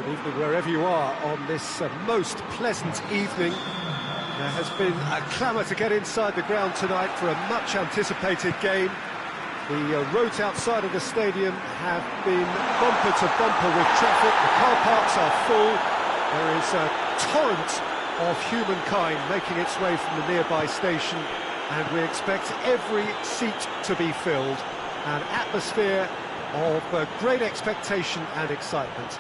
Good evening wherever you are on this most pleasant evening. There has been a clamour to get inside the ground tonight for a much-anticipated game. The roads outside of the stadium have been bumper to bumper with traffic. The car parks are full. There is a torrent of humankind making its way from the nearby station, and we expect every seat to be filled. An atmosphere of great expectation and excitement.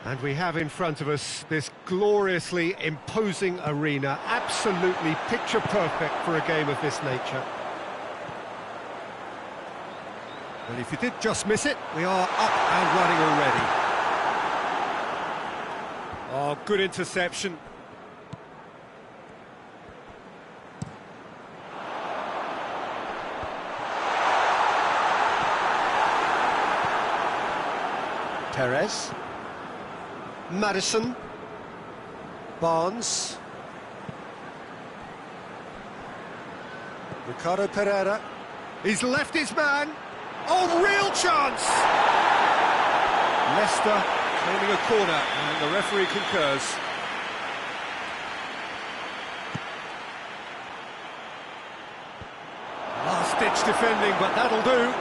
And we have in front of us this gloriously imposing arena, absolutely picture perfect for a game of this nature. Well, if you did just miss it, we are up and running already. Oh, good interception. Perez. Madison, Barnes, Ricardo Pereira, he's left his man, oh, real chance! Leicester claiming a corner, and the referee concurs. Last-ditch defending, but that'll do.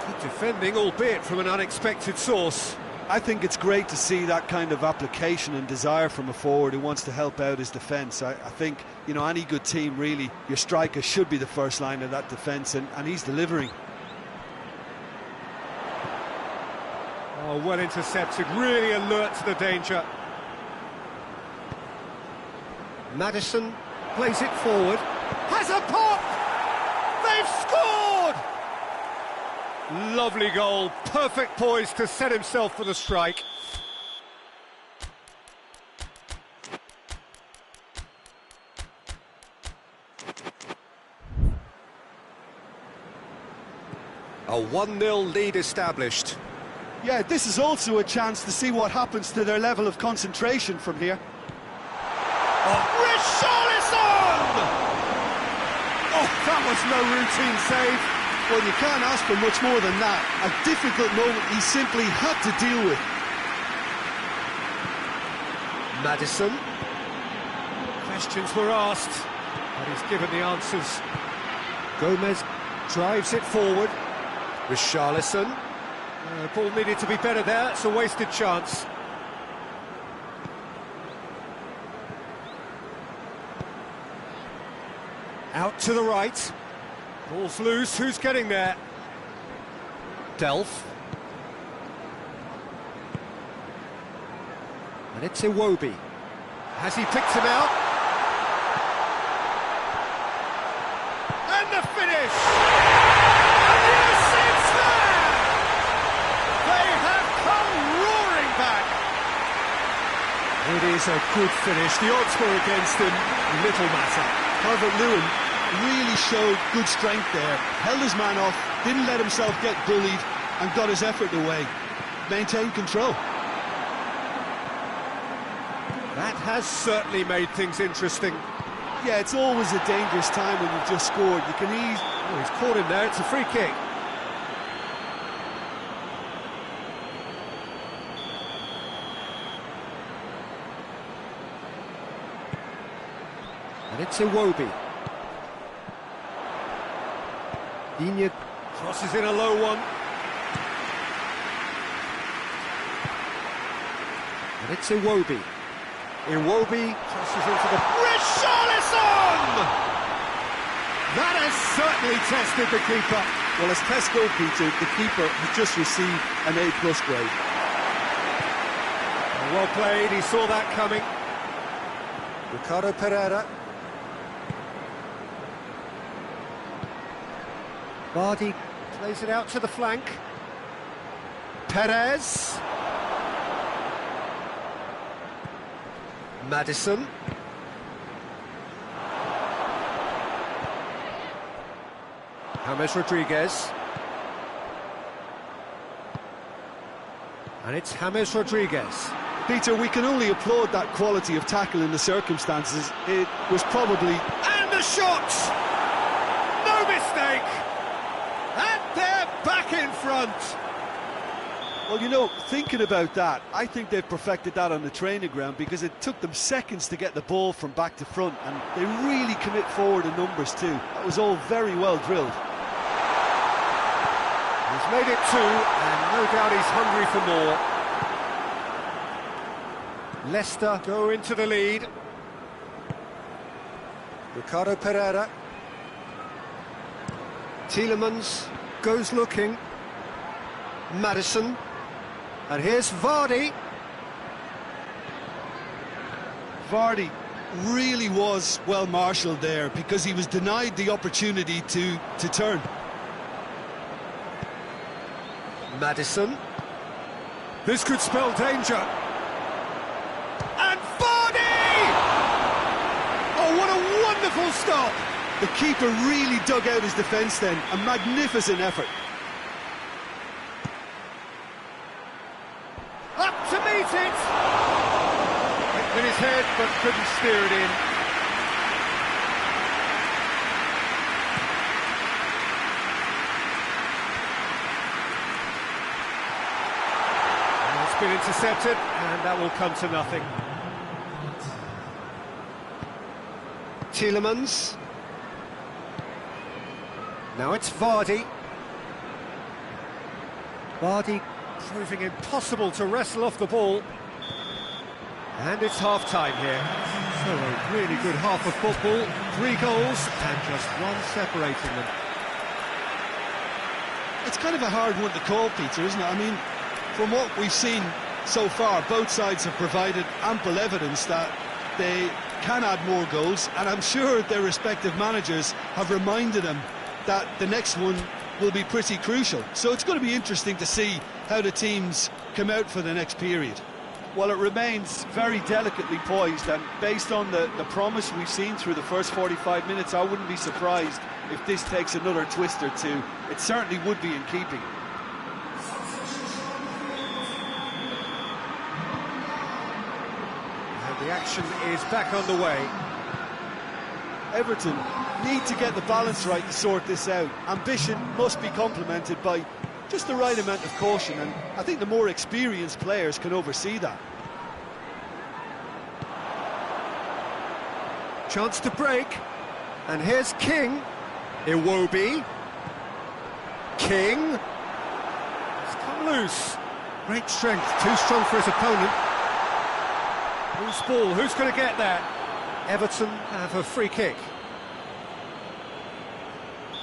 Good defending, albeit from an unexpected source. I think it's great to see that kind of application and desire from a forward who wants to help out his defence. I think, you know, any good team, really, your striker should be the first line of that defence, and he's delivering. Oh, well intercepted, really alert to the danger. Madison plays it forward, has a pop! They've scored! Lovely goal, perfect poise to set himself for the strike. A 1-0 lead established. Yeah, this is also a chance to see what happens to their level of concentration from here. Oh, Richarlison! Oh, that was no routine save. Well, you can't ask for much more than that. A difficult moment he simply had to deal with. Madison. Questions were asked, but he's given the answers. Gomez drives it forward. Richarlison. Ball needed to be better there, it's a wasted chance. Out to the right. Ball's loose, who's getting there? Delph. And it's Iwobi. Has he picked him out? And the finish! And yes, it's there! They have come roaring back! It is a good finish. The odds were against him, little matter. Calvert-Lewin really showed good strength there, held his man off, didn't let himself get bullied, and got his effort away. Maintained control. That has certainly made things interesting. Yeah, it's always a dangerous time when you've just scored. You can ease... Oh, he's caught him there, it's a free kick. And it's Iwobi. Digne crosses in a low one. And it's Iwobi. Iwobi crosses into the... Richarlison! That has certainly tested the keeper. Well, as test goalkeeper, the keeper has just received an A+ grade. Well played, he saw that coming. Ricardo Pereira. Vardy plays it out to the flank. Perez. Madison. James Rodriguez. And it's James Rodriguez. Peter, we can only applaud that quality of tackle in the circumstances. It was probably... And the shot! No mistake! And they're back in front! Well, you know, thinking about that, I think they've perfected that on the training ground, because it took them seconds to get the ball from back to front, and they really commit forward in numbers too. That was all very well drilled. He's made it 2, and no doubt he's hungry for more. Leicester go into the lead. Ricardo Pereira. Tielemans goes looking. Maddison. And here's Vardy. Vardy really was well marshalled there, because he was denied the opportunity to turn. Maddison. This could spell danger. And Vardy! Oh, what a wonderful stop! The keeper really dug out his defence then. A magnificent effort. Up to meet it! With his head, but couldn't steer it in. It's been intercepted, and that will come to nothing. Tielemans. Now it's Vardy. Vardy proving impossible to wrestle off the ball. And it's half-time here. So a really good half of football. 3 goals and just one separating them. It's kind of a hard one to call, Peter, isn't it? I mean, from what we've seen so far, both sides have provided ample evidence that they can add more goals, and I'm sure their respective managers have reminded them that the next one will be pretty crucial. So it's going to be interesting to see how the teams come out for the next period. Well, it remains very delicately poised, and based on the promise we've seen through the first 45 minutes, I wouldn't be surprised if this takes another twist or two. It certainly would be in keeping. And the action is back on the way. Everton need to get the balance right to sort this out. Ambition must be complemented by just the right amount of caution, and I think the more experienced players can oversee that. Chance to break, and here's King. Iwobi. King. It's come loose. Great strength, too strong for his opponent. Loose ball, who's going to get that? Everton have a free kick.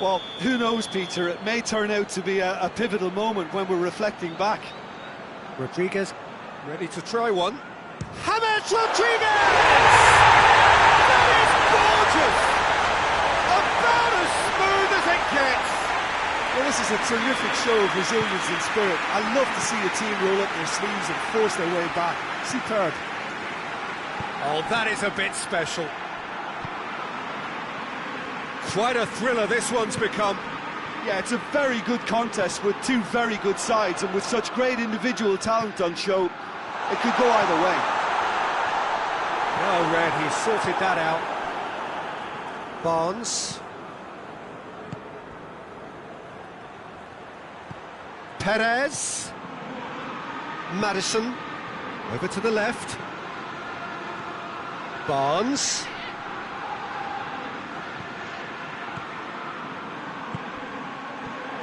Well, who knows, Peter? It may turn out to be a pivotal moment when we're reflecting back. Rodriguez ready to try one. James Rodriguez! That is gorgeous! About as smooth as it gets! Well, this is a terrific show of resilience and spirit. I love to see a team roll up their sleeves and force their way back. Superb. Oh, that is a bit special. Quite a thriller this one's become. Yeah, it's a very good contest with two very good sides, and with such great individual talent on show, it could go either way. Well read, he sorted that out. Barnes. Perez. Maddison. Over to the left. Barnes.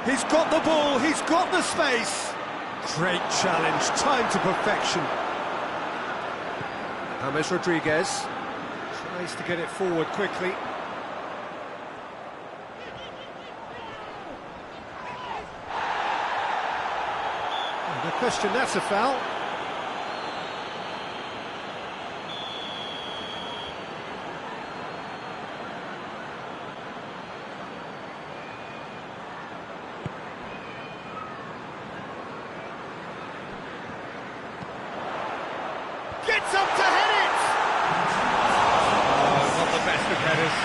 He's got the ball, he's got the space. Great challenge, time to perfection. James Rodriguez tries to get it forward quickly. No question, that's a foul. Gets up to head it! Oh, not the best of headers.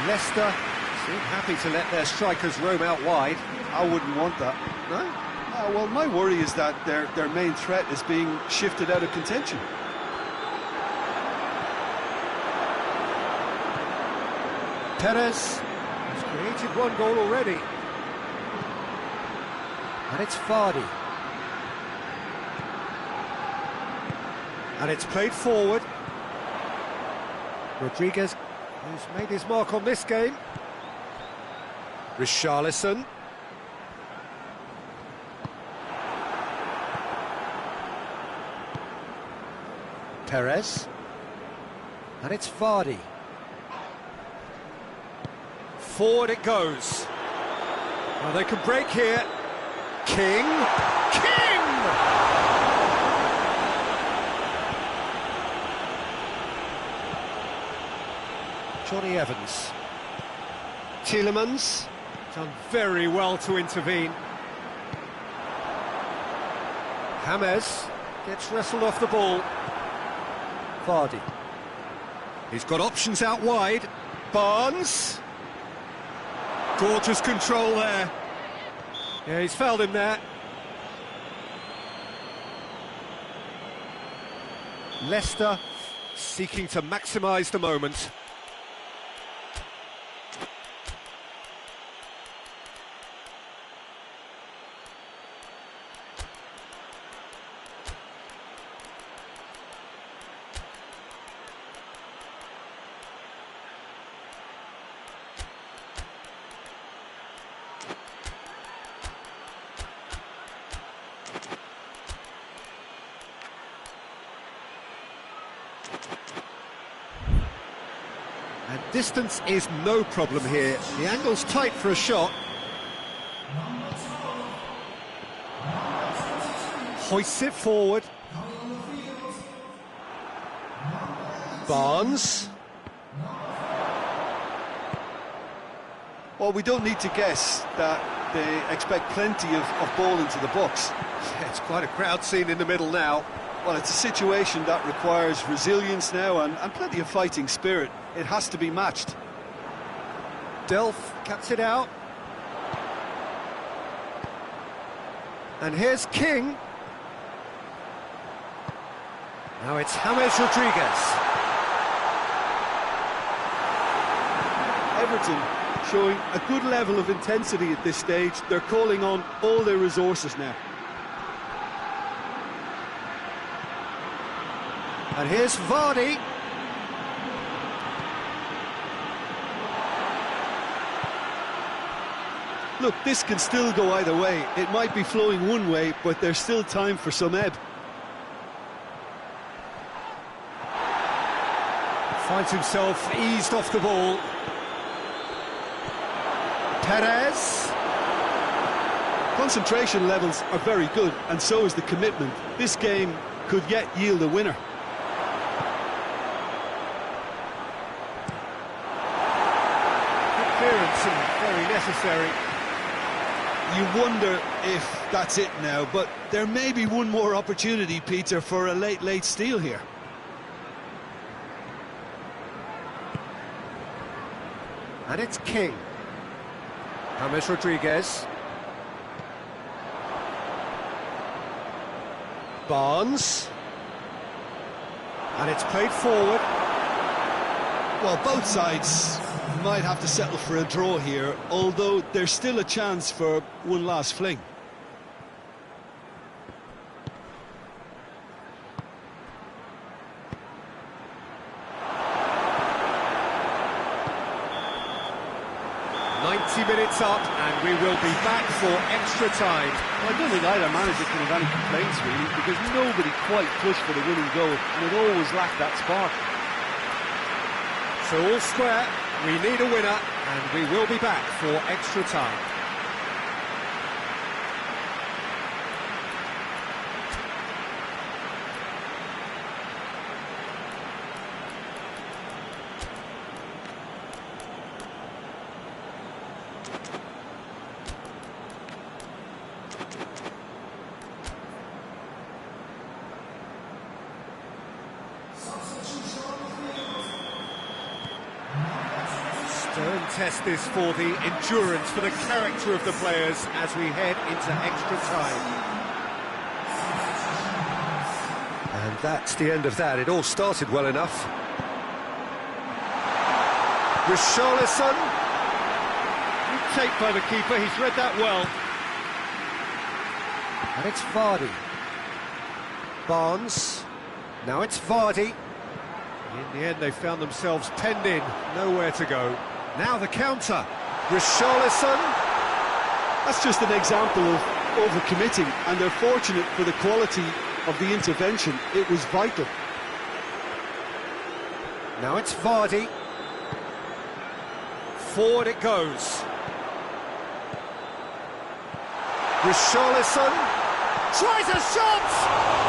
Leicester seem happy to let their strikers roam out wide. I wouldn't want that. No? Well, my worry is that their main threat is being shifted out of contention. Perez has created one goal already. And it's Vardy. And it's played forward. Rodriguez, who's made his mark on this game. Richarlison. Perez. And it's Vardy. Forward it goes. Well, they can break here. King! Johnny Evans. Tielemans, done very well to intervene. James gets wrestled off the ball. Vardy. He's got options out wide. Barnes. Gorgeous control there. Yeah, he's fouled him there. Leicester seeking to maximise the moment. And distance is no problem here. The angle's tight for a shot. Hoists it forward. Barnes. Well, we don't need to guess that they expect plenty of ball into the box. Yeah, it's quite a crowd scene in the middle now. Well, it's a situation that requires resilience now and plenty of fighting spirit. It has to be matched. Delph cuts it out. And here's King. Now it's James Rodriguez. Everton showing a good level of intensity at this stage. They're calling on all their resources now. And here's Vardy. Look, this can still go either way. It might be flowing one way, but there's still time for some ebb. Finds himself eased off the ball. Perez. Concentration levels are very good, and so is the commitment. This game could yet yield a winner. Good clearance and very necessary. You wonder if that's it now, but there may be one more opportunity, Peter, for a late steal here. And it's King. James Rodriguez. Barnes. And it's played forward. Well, both sides might have to settle for a draw here, although there's still a chance for one last fling. Minutes up, and we will be back for extra time. Well, I don't think either manager can have any complaints, really, because nobody quite pushed for the winning goal, and it always lacked that spark. So all square, we need a winner, and we will be back for extra time. Stern test this for the endurance, for the character of the players as we head into extra time. And that's the end of that. It all started well enough. Richarlison. Good take by the keeper, he's read that well. And it's Vardy. Barnes. Now it's Vardy. In the end, they found themselves penned in, nowhere to go. Now the counter. Richarlison. That's just an example of overcommitting, and they're fortunate for the quality of the intervention. It was vital. Now it's Vardy. Forward it goes. Richarlison tries a shot!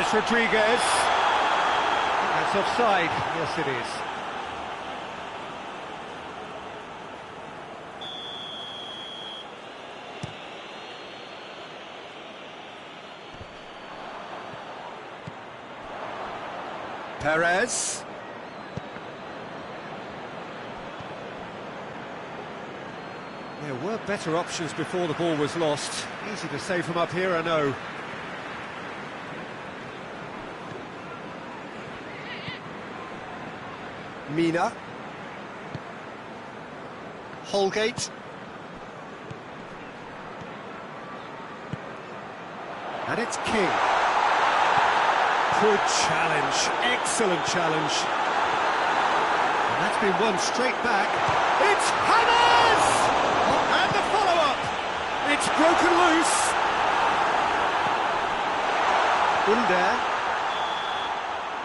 James Rodriguez. That's offside. Yes, it is. Perez. There were better options before the ball was lost. Easy to save from up here, I know. Mina. Holgate. And it's King. Good challenge, excellent challenge. And that's been won straight back. It's Hammers! And the follow-up. It's broken loose. Under.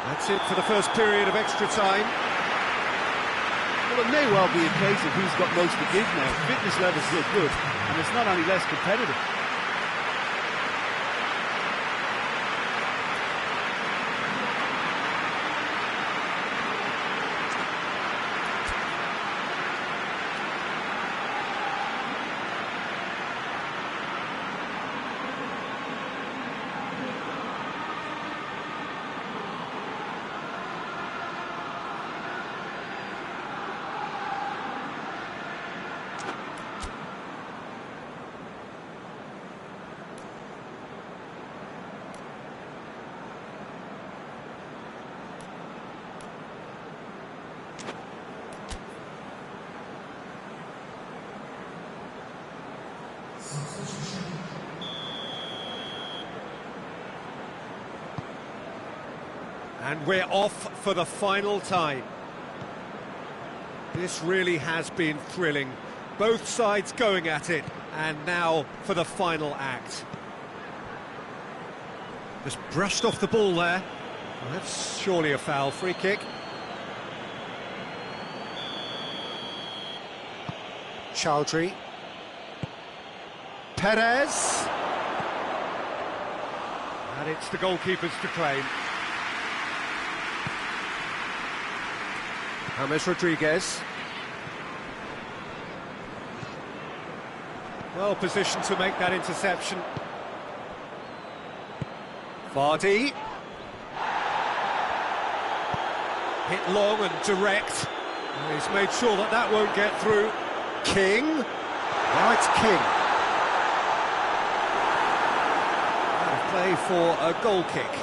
That's it for the first period of extra time. Well, it may well be a case of who's got most to give now. Fitness levels look good, and it's not any less competitive. And we're off for the final time. This really has been thrilling. Both sides going at it, and now for the final act. Just brushed off the ball there. Well, that's surely a foul. Free kick. Chowdhury. Perez. And it's the goalkeepers to claim. James Rodriguez. Well positioned to make that interception. Vardy. Hit long and direct. And he's made sure that that won't get through. King. Now it's King. Out of play for a goal kick.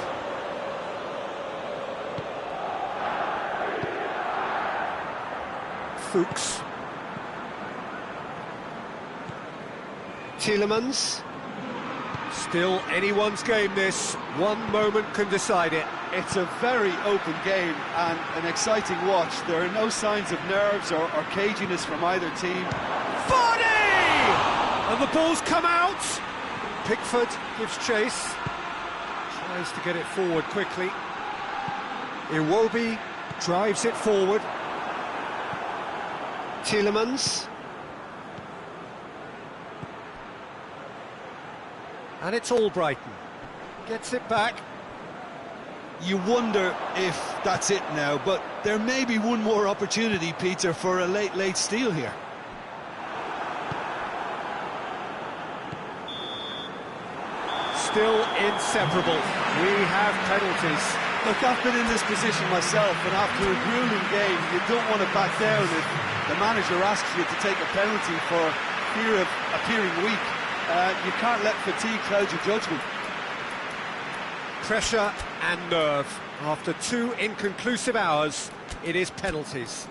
Fuchs. Tielemans. Still anyone's game this. One moment can decide it. It's a very open game and an exciting watch. There are no signs of nerves or caginess from either team. Vardy! And the ball's come out. Pickford gives chase. Tries to get it forward quickly. Iwobi drives it forward. Tielemans. And it's Albrighton. Gets it back. You wonder if that's it now, but there may be one more opportunity, Peter, for a late steal here. Still inseparable. We have penalties. Look, I've been in this position myself, and after a grueling game, you don't want to back down if the manager asks you to take a penalty for fear of appearing weak. You can't let fatigue cloud your judgment. Pressure and nerve. After 2 inconclusive hours, it is penalties.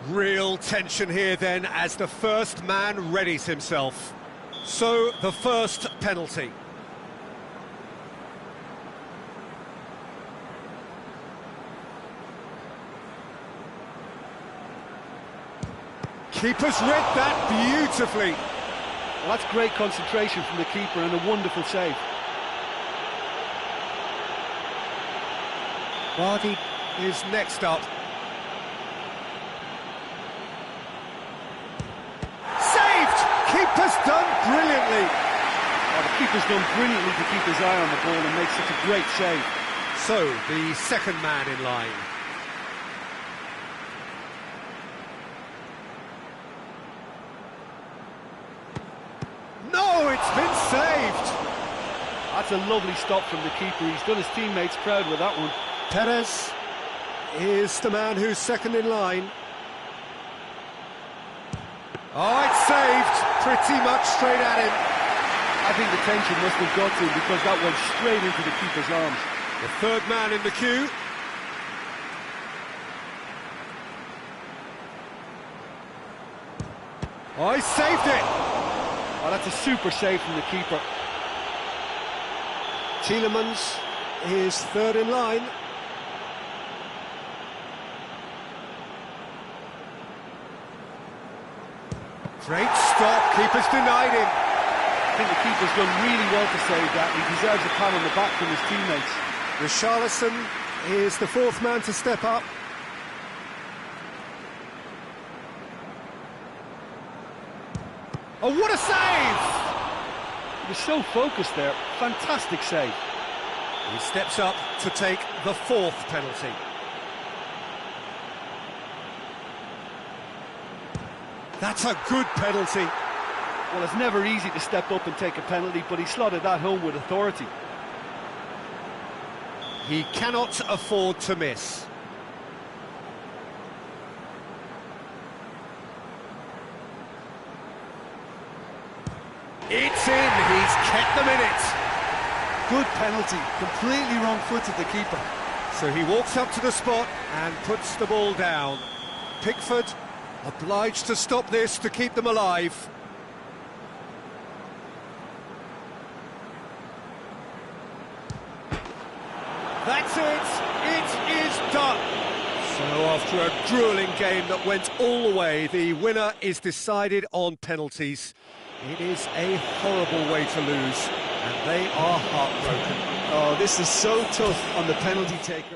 Real tension here then as the first man readies himself. So, the first penalty. Keeper's read that beautifully. Well, that's great concentration from the keeper and a wonderful save. Vardy is next up. Keeper's done brilliantly. Oh, the keeper's done brilliantly to keep his eye on the ball and make such a great save. So, the second man in line. No, it's been saved. That's a lovely stop from the keeper. He's done his teammates proud with that one. Perez is the man who's second in line. Oh, it's saved, pretty much straight at him. I think the tension must have got to him because that went straight into the keeper's arms. The third man in the queue. Oh, he saved it. Oh, that's a super save from the keeper. Tielemans is third in line. Great stop, keeper's denied him. I think the keeper's done really well to save that. He deserves a pat on the back from his teammates. Richarlison is the fourth man to step up. Oh, what a save! He was so focused there. Fantastic save. He steps up to take the fourth penalty. That's a good penalty. Well, it's never easy to step up and take a penalty, but he slotted that home with authority. He cannot afford to miss. It's in, he's kept them in it. Good penalty, completely wrong-footed the keeper. So he walks up to the spot and puts the ball down. Pickford obliged to stop this to keep them alive. That's it, it is done. So after a gruelling game that went all the way, the winner is decided on penalties. It is a horrible way to lose, and they are heartbroken. Oh, this is so tough on the penalty taker.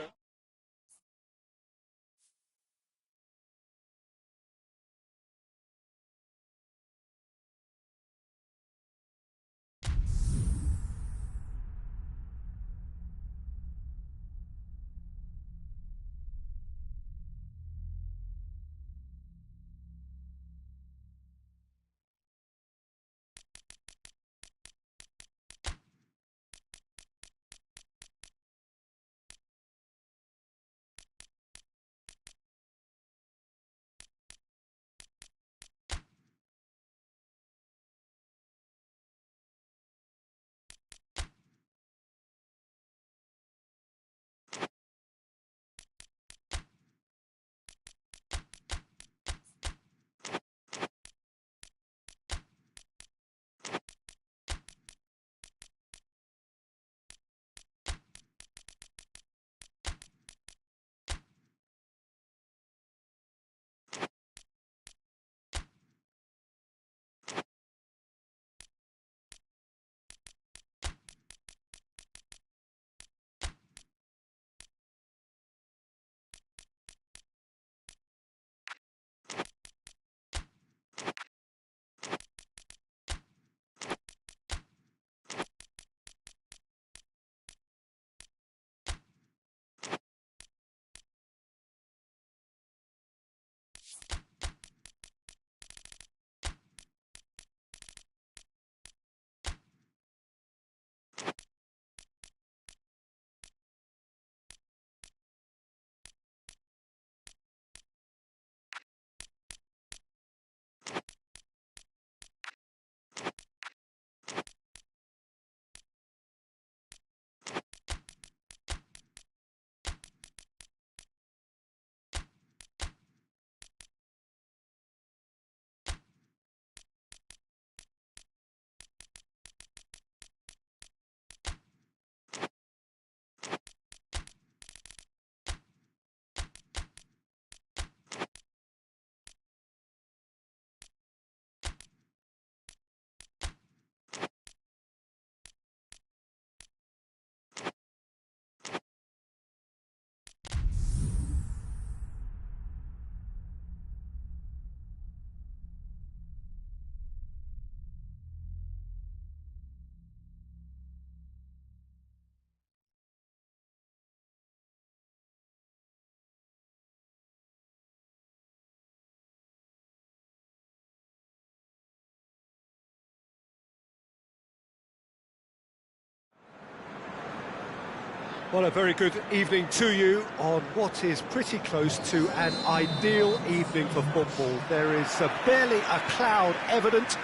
Well, a very good evening to you on what is pretty close to an ideal evening for football. There is barely a cloud evident.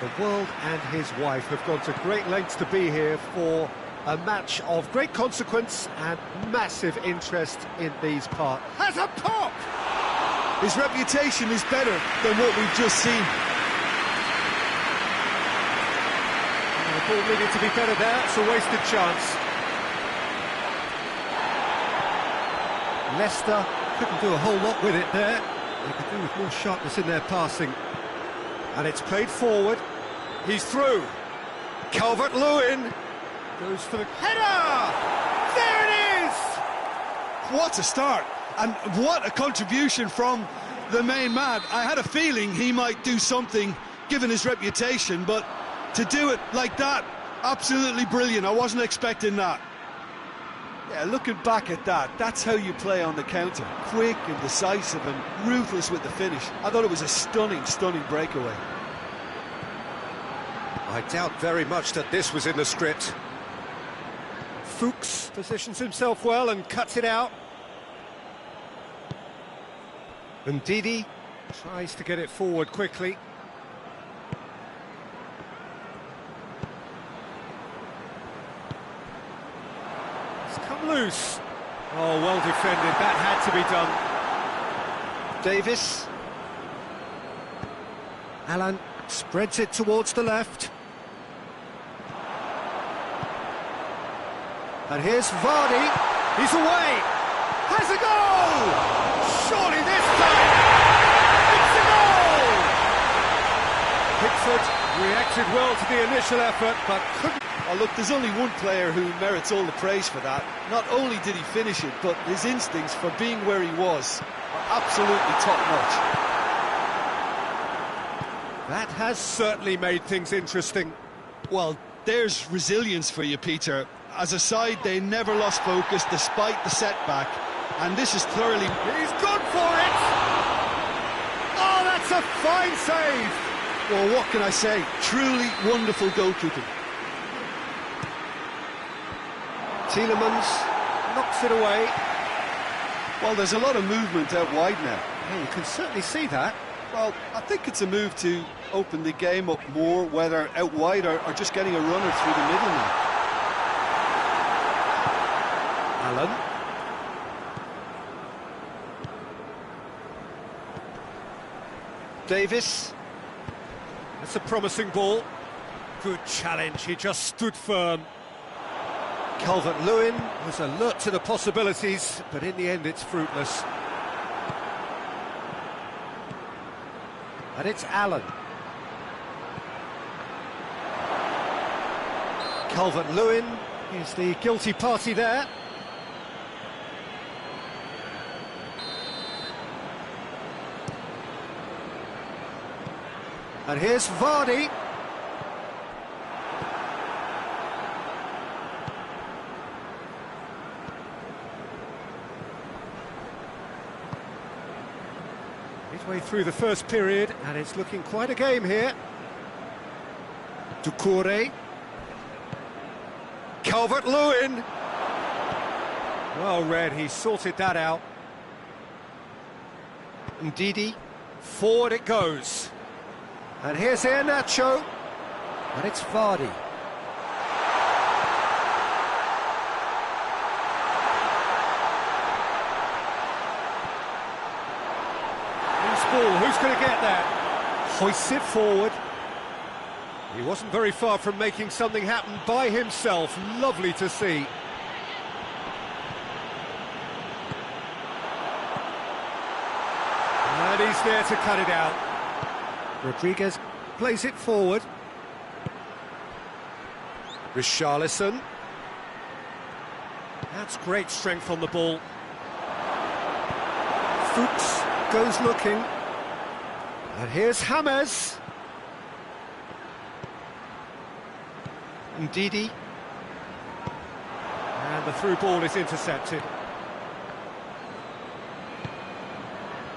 The world and his wife have gone to great lengths to be here for a match of great consequence and massive interest in these parts. Has a pop! His reputation is better than what we've just seen. The ball needed to be better there. It's a wasted chance. Leicester couldn't do a whole lot with it there. They could do with more sharpness in their passing. And it's played forward. He's through. Calvert-Lewin goes for the header! There it is! What a start, and what a contribution from the main man. I had a feeling he might do something, given his reputation, but to do it like that, absolutely brilliant. I wasn't expecting that. Yeah, looking back at that, that's how you play on the counter. Quick and decisive and ruthless with the finish. I thought it was a stunning, stunning breakaway. I doubt very much that this was in the script. Fuchs positions himself well and cuts it out. And Didi tries to get it forward quickly. Come loose. Oh, well defended. That had to be done. Davis. Alan spreads it towards the left. And here's Vardy. He's away. Has a goal! Surely this time it's a goal! Pickford reacted well to the initial effort, but couldn't. Oh, look, there's only one player who merits all the praise for that. Not only did he finish it, but his instincts for being where he was are absolutely top-notch. That has certainly made things interesting. Well, there's resilience for you, Peter. As a side, they never lost focus despite the setback, and this is thoroughly... He's gone for it! Oh, that's a fine save! Well, what can I say? Truly wonderful goalkeeping. Tielemans knocks it away. Well, there's a lot of movement out wide now. Yeah, you can certainly see that. Well, I think it's a move to open the game up more, whether out wide or just getting a runner through the middle now. Allen. Davis. That's a promising ball. Good challenge, he just stood firm. Calvert-Lewin was alert to the possibilities, but in the end it's fruitless. And it's Allen. Calvert-Lewin is the guilty party there. And here's Vardy. Midway through the first period, and it's looking quite a game here. Doucouré. Calvert-Lewin. Well read, he sorted that out. And Didi. Forward it goes. And here's Iheanacho. And it's Vardy. Ball. Who's going to get that? Hoists it forward. He wasn't very far from making something happen by himself. Lovely to see. And he's there to cut it out. Rodriguez plays it forward. Richarlison. That's great strength on the ball. Fuchs goes looking. And here's James. Ndidi. And the through ball is intercepted.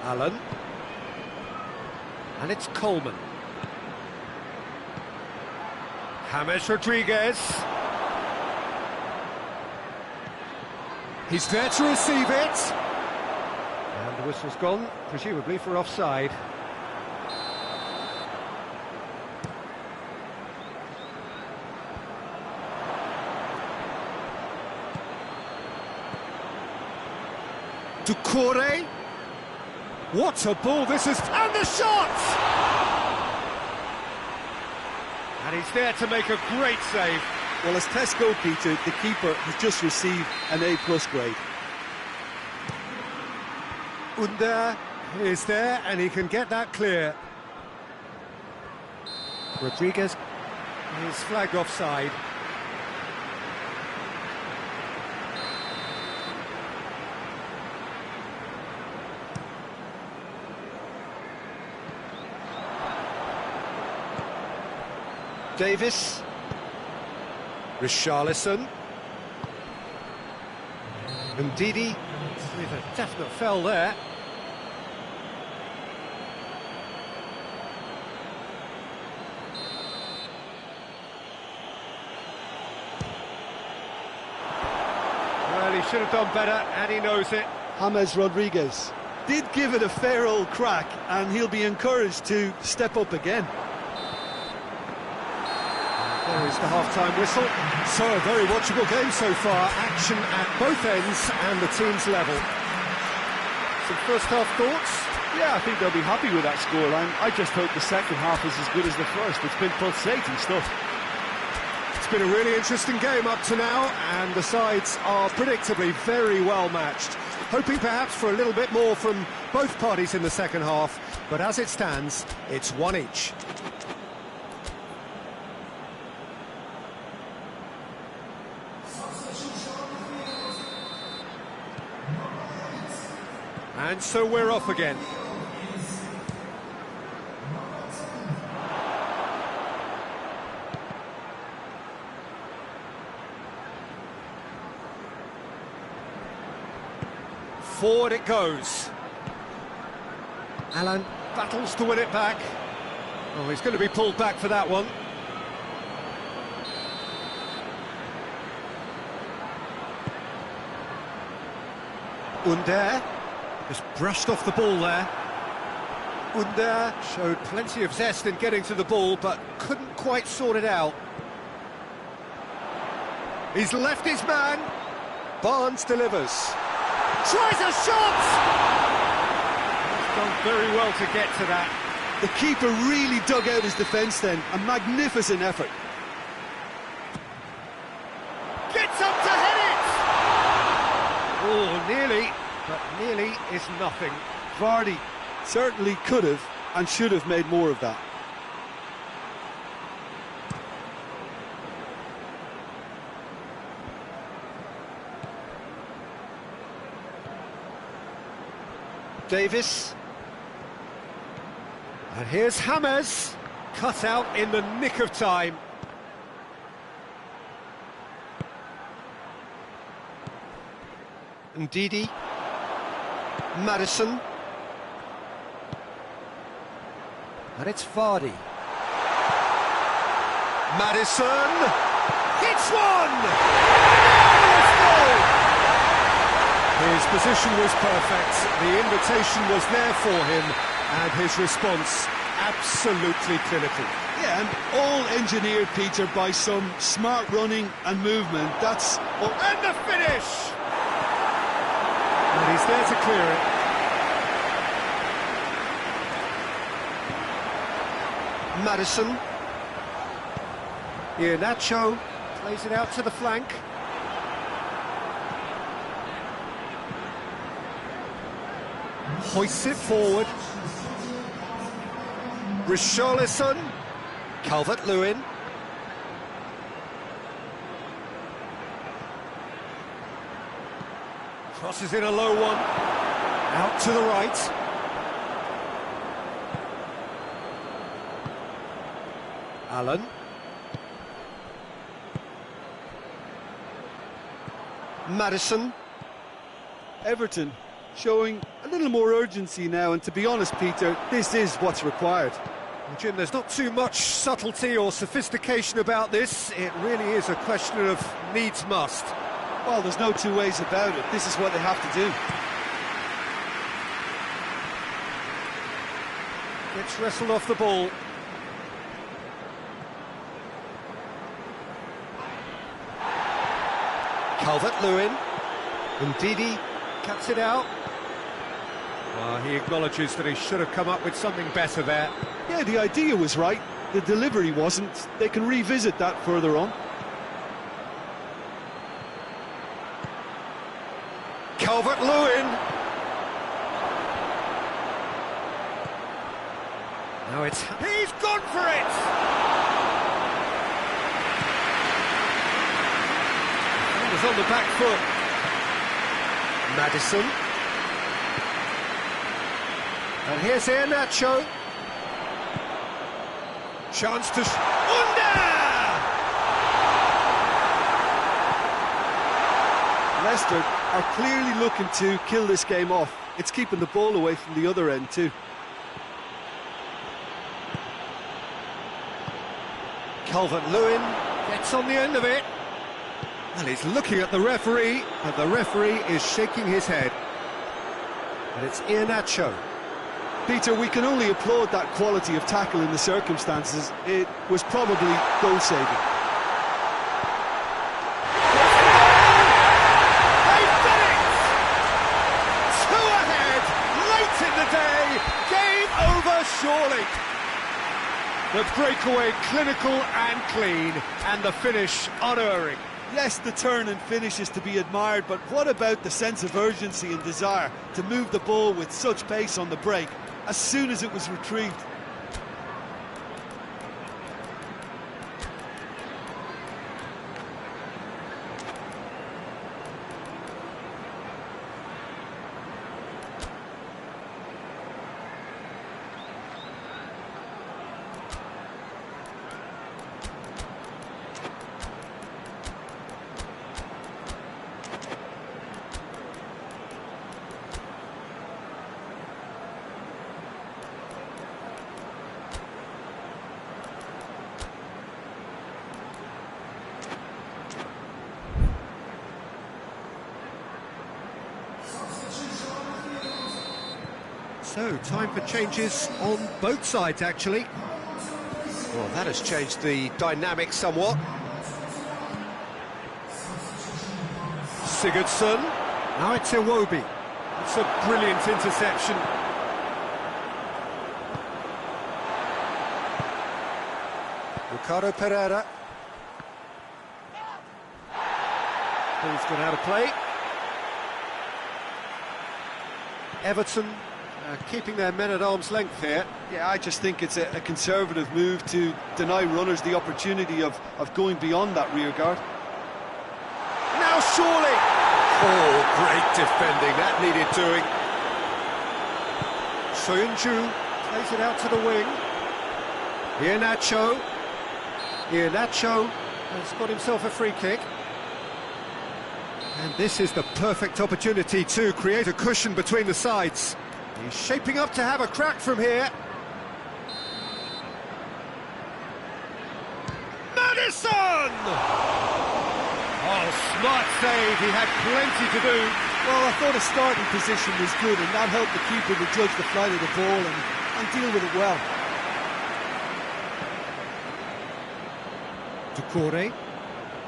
Allen. And it's Coleman. James Rodriguez. He's there to receive it. And the whistle's gone, presumably for offside. Doucouré. What a ball this is! And the shot! And he's there to make a great save. Well, as tests go, Peter, the keeper has just received an A+ grade. Under is there, and he can get that clear. Rodriguez is flagged offside. Davis. Richarlison. And Didi with a definite foul there. Well, he should have done better, and he knows it. James Rodriguez did give it a fair old crack, and he'll be encouraged to step up again. There is the half-time whistle. So, a very watchable game so far. Action at both ends and the team's level. Some first-half thoughts? Yeah, I think they'll be happy with that scoreline. I just hope the second half is as good as the first. It's been pulsating stuff. It's been a really interesting game up to now, and the sides are predictably very well matched. Hoping perhaps for a little bit more from both parties in the second half, but as it stands, it's one each. And so we're off again. Forward it goes. Alan battles to win it back. Oh, he's going to be pulled back for that one. Under. Just brushed off the ball there. Under showed plenty of zest in getting to the ball, but couldn't quite sort it out. He's left his man. Barnes delivers. Tries a shot! He's done very well to get to that. The keeper really dug out his defence then. A magnificent effort. Gets up to hit it! Oh, nearly. But nearly is nothing. Vardy certainly could have and should have made more of that. Davis. And here's James. Cut out in the nick of time. And Didi. Madison. And it's Vardy. Madison hits one! His position was perfect, the invitation was there for him, and his response absolutely clinical. Yeah, and all engineered, Peter, by some smart running and movement. That's... And the finish! And he's there to clear it. Madison. Iheanacho plays it out to the flank. Hoists it forward. Richarlison. Calvert-Lewin. Crosses in a low one. Out to the right. Allen. Madison. Everton showing a little more urgency now, and to be honest, Peter, this is what's required. Well, Jim, there's not too much subtlety or sophistication about this. It really is a question of needs must. Well, there's no two ways about it. This is what they have to do. Gets wrestled off the ball. Calvert-Lewin. Ndidi cuts it out. Well, he acknowledges that he should have come up with something better there. Yeah, the idea was right. The delivery wasn't. They can revisit that further on. Calvert-Lewin. Now he's gone for it! He was on the back foot. Maddison. And here's Iheanacho. Chance to... Leicester are clearly looking to kill this game off. It's keeping the ball away from the other end too. Calvert-Lewin gets on the end of it. And he's looking at the referee, and the referee is shaking his head. And it's Iheanacho. Peter, we can only applaud that quality of tackle in the circumstances. It was probably goal-saving. They've done it! 2 ahead, late in the day, game over surely. The breakaway clinical and clean, and the finish unerring. Yes, the turn and finish is to be admired, but what about the sense of urgency and desire to move the ball with such pace on the break as soon as it was retrieved? So, time for changes on both sides, actually. Well, that has changed the dynamic somewhat. Sigurdsson. Now it's Iwobi. It's a brilliant interception. Ricardo Pereira. Ball's gone out of play. Everton keeping their men at arm's length here. Yeah, I just think it's a conservative move to deny runners the opportunity of going beyond that rear guard. Now surely! Oh, great defending, that needed doing. Soyuncu plays it out to the wing. Iheanacho has got himself a free kick. And this is the perfect opportunity to create a cushion between the sides. He's shaping up to have a crack from here. Maddison! Oh, smart save, he had plenty to do. Well, I thought his starting position was good, and that helped the keeper to judge the flight of the ball and deal with it well. Doucouré,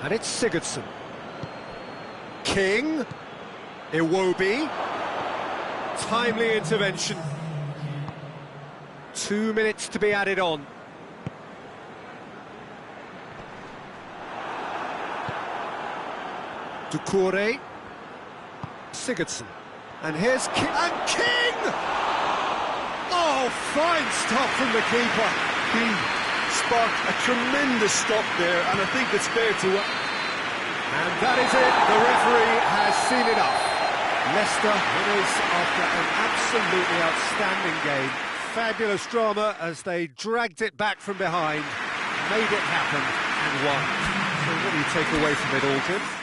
and it's Sigurdsson. King, Iwobi, timely intervention. 2 minutes to be added on. Doucouré, Sigurdsson, and here's King, and King! Oh, fine stuff from the keeper. He sparked a tremendous stop there, and I think it's fair to... And that is it, the referee has seen enough. Leicester winners after an absolutely outstanding game. Fabulous drama as they dragged it back from behind, made it happen and won. So what do you take away from it, Aldrin?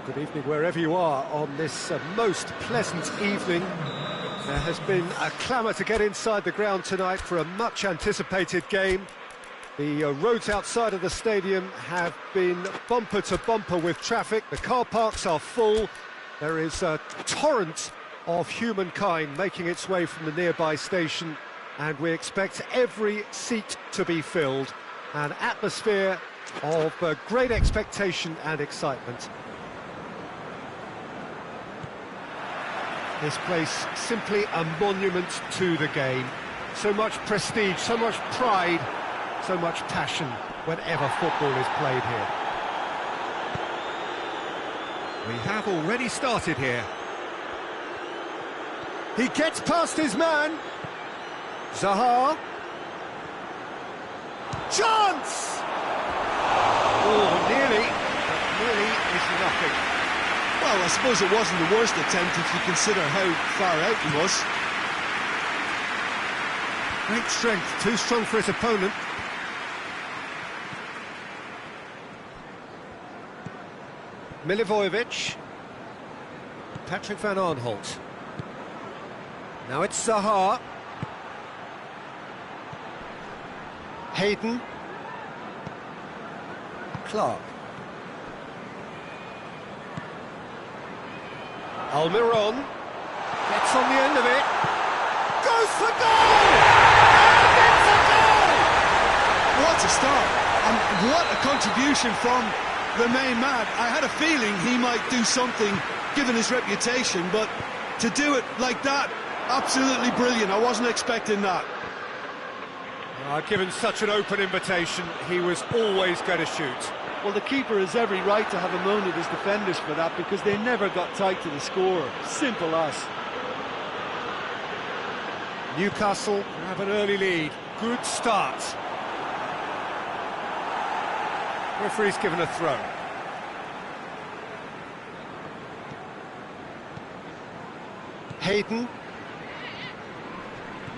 Good evening wherever you are on this most pleasant evening. There has been a clamour to get inside the ground tonight for a much anticipated game. The roads outside of the stadium have been bumper to bumper with traffic. The car parks are full. There is a torrent of humankind making its way from the nearby station, and we expect every seat to be filled. An atmosphere of great expectation and excitement. This place simply a monument to the game. So much prestige, so much pride, so much passion whenever football is played here. We have already started here. He gets past his man. Zaha. Chance! Oh, nearly, but nearly is nothing. Well, I suppose it wasn't the worst attempt if you consider how far out he was. Great strength, too strong for his opponent. Milivojevic. Patrick van Aanholt. Now it's Zaha. Hayden. Clark. Almiron gets on the end of it. Goes for goal! And it's a goal! What a start! And what a contribution from the main man. I had a feeling he might do something given his reputation, but to do it like that, absolutely brilliant. I wasn't expecting that. Given such an open invitation, he was always going to shoot. Well, the keeper has every right to have a moan at his defenders for that, because they never got tight to the scorer. Simple as. Newcastle have an early lead. Good start. Referee's given a throw. Hayden.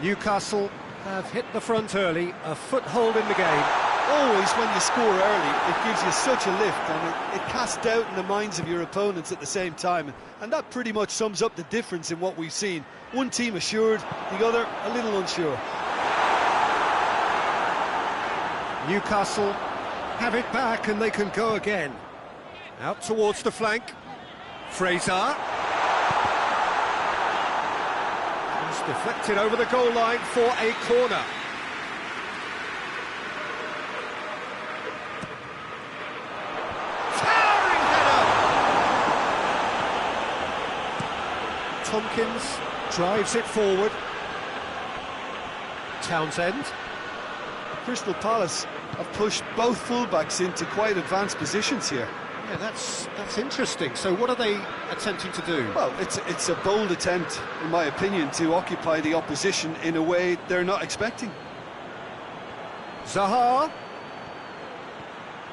Newcastle have hit the front early, a foothold in the game. Always when you score early, it gives you such a lift, and it casts doubt in the minds of your opponents at the same time, and that pretty much sums up the difference in what we've seen. One team assured, the other a little unsure. Newcastle have it back and they can go again. Out towards the flank. Fraser. It's deflected over the goal line for a corner. Towering header! Tompkins drives it forward. Townsend. Crystal Palace have pushed both fullbacks into quite advanced positions here. Yeah, that's interesting. So what are they attempting to do? Well, it's a bold attempt, in my opinion, to occupy the opposition in a way they're not expecting. Zaha.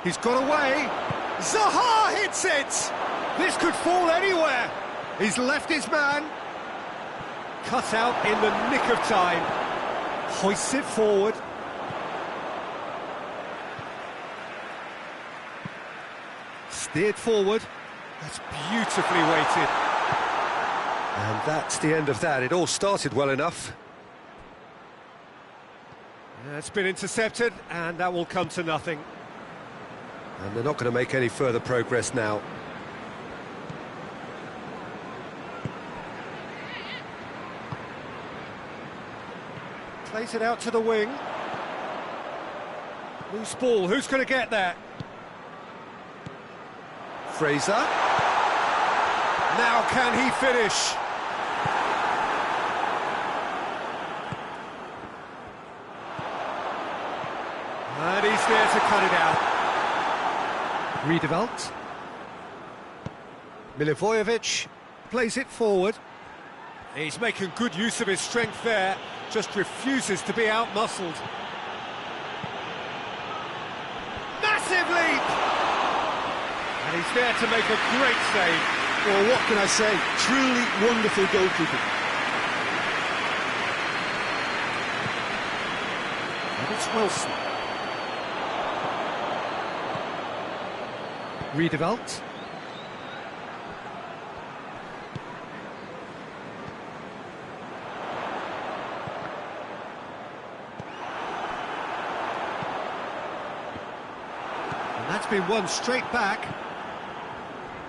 He's got away. Zaha hits it! This could fall anywhere. He's left his man. Cut out in the nick of time. Hoists it forward. Steered forward. That's beautifully weighted. And that's the end of that. It all started well enough. It's been intercepted, and that will come to nothing. And they're not going to make any further progress now. Plays it out to the wing. Loose ball. Who's going to get that? Fraser. Now can he finish? And he's there to cut it out. Riedewald. Milivojevic plays it forward. He's making good use of his strength there, just refuses to be out-muscled. Massive leap! And he's there to make a great save. Well, what can I say? Truly wonderful goalkeeping. And it's Wilson. Riedewald. That's been won straight back.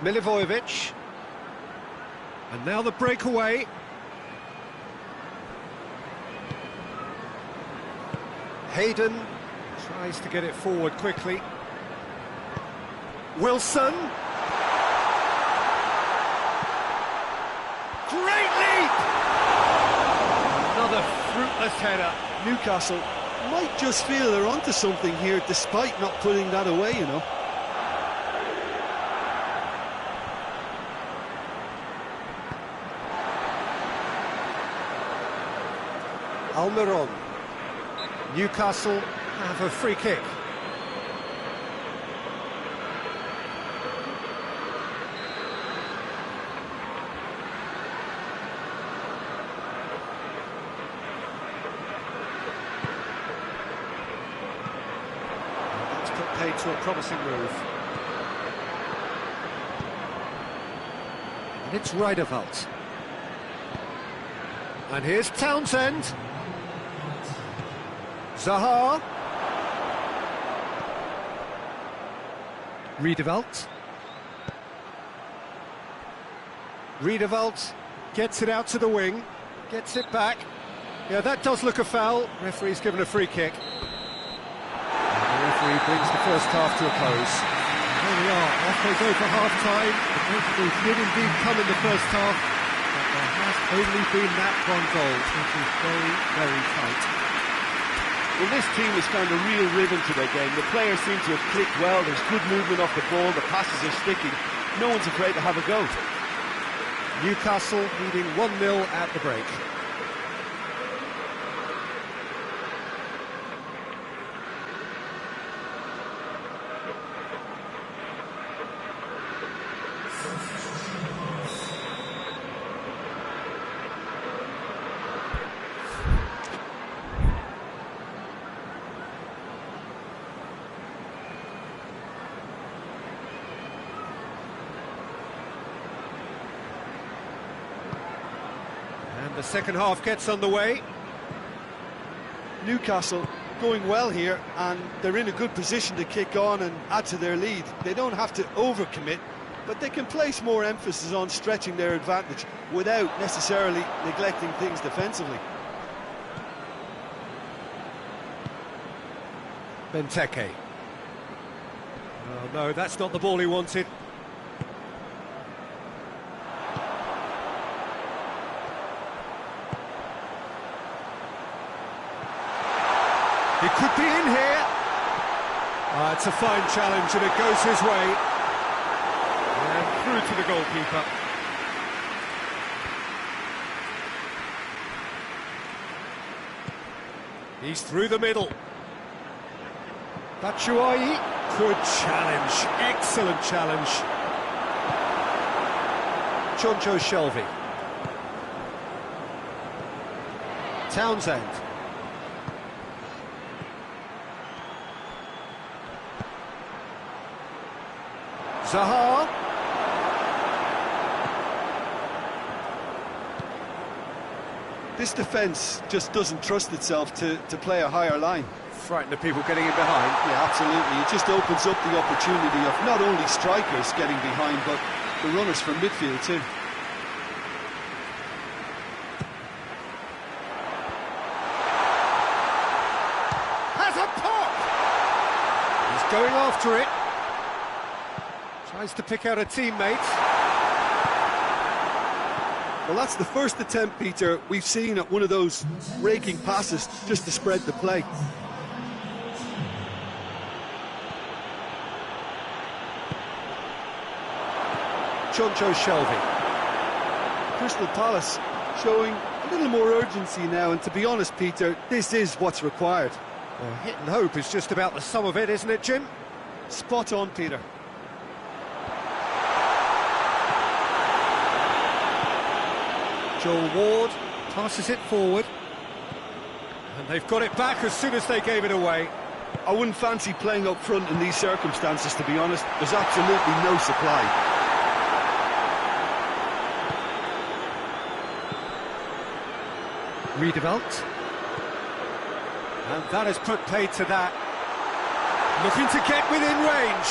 Milivojevic. And now the breakaway. Hayden tries to get it forward quickly. Wilson. Great leap! Another fruitless header. Newcastle might just feel they're onto something here, despite not putting that away, you know. Almiron. Newcastle have a free kick. That's put paid to a promising move. And it's Rijderveld. And here's Townsend. Zaha. Rijderveld. Rijderveld gets it out to the wing, gets it back. Yeah, that does look a foul. Referee's given a free kick. And the referee brings the first half to a close. There we are, off they go for half-time. The breakthrough did indeed come in the first half, but there has only been that one goal, which is very, very tight. Well, this team has found a real rhythm to their game. The players seem to have clicked well. There's good movement off the ball. The passes are sticking. No one's afraid to have a go. Newcastle leading 1-0 at the break. The second half gets underway. Newcastle going well here, and they're in a good position to kick on and add to their lead. They don't have to overcommit, but they can place more emphasis on stretching their advantage without necessarily neglecting things defensively. Benteke. Oh no, that's not the ball he wanted. He could be in here. It's a fine challenge and it goes his way. And through to the goalkeeper. He's through the middle. Batshuayi, good challenge, excellent challenge. Choncho Shelvey. Townsend. Zaha. This defence just doesn't trust itself to play a higher line. Frighten the people getting in behind. Yeah, absolutely. It just opens up the opportunity of not only strikers getting behind, but the runners from midfield too. Has a pop! He's going after it. Tries to pick out a teammate. Well, that's the first attempt, Peter, we've seen at one of those raking passes just to spread the play. Choncho Shelvey. Crystal Palace showing a little more urgency now, and to be honest, Peter, this is what's required. Well, hit and hope is just about the sum of it, isn't it, Jim? Spot on, Peter. Joel Ward passes it forward. And they've got it back as soon as they gave it away. I wouldn't fancy playing up front in these circumstances, to be honest. There's absolutely no supply. Rijderveld. And that has put paid to that. Looking to get within range.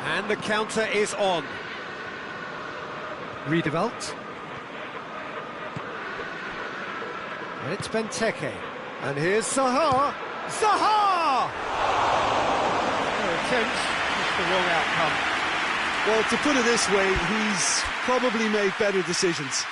And the counter is on. Riedewald. And it's Benteke. And here's Zaha. Zaha! No attempt, just the wrong outcome. Well, to put it this way, he's probably made better decisions.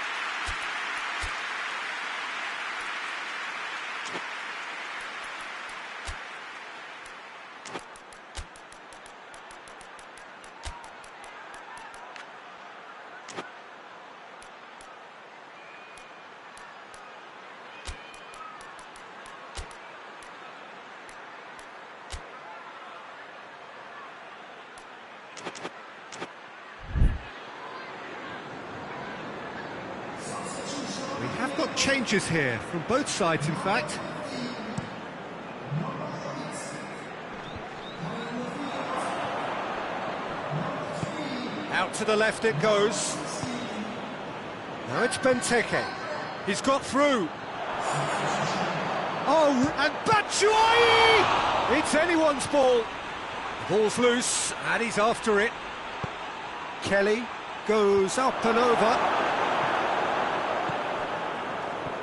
We have got changes here, from both sides in fact. Out to the left it goes. Now it's Benteke. He's got through. Oh, and Batshuayi! It's anyone's ball. The ball's loose, and he's after it. Kelly goes up and over.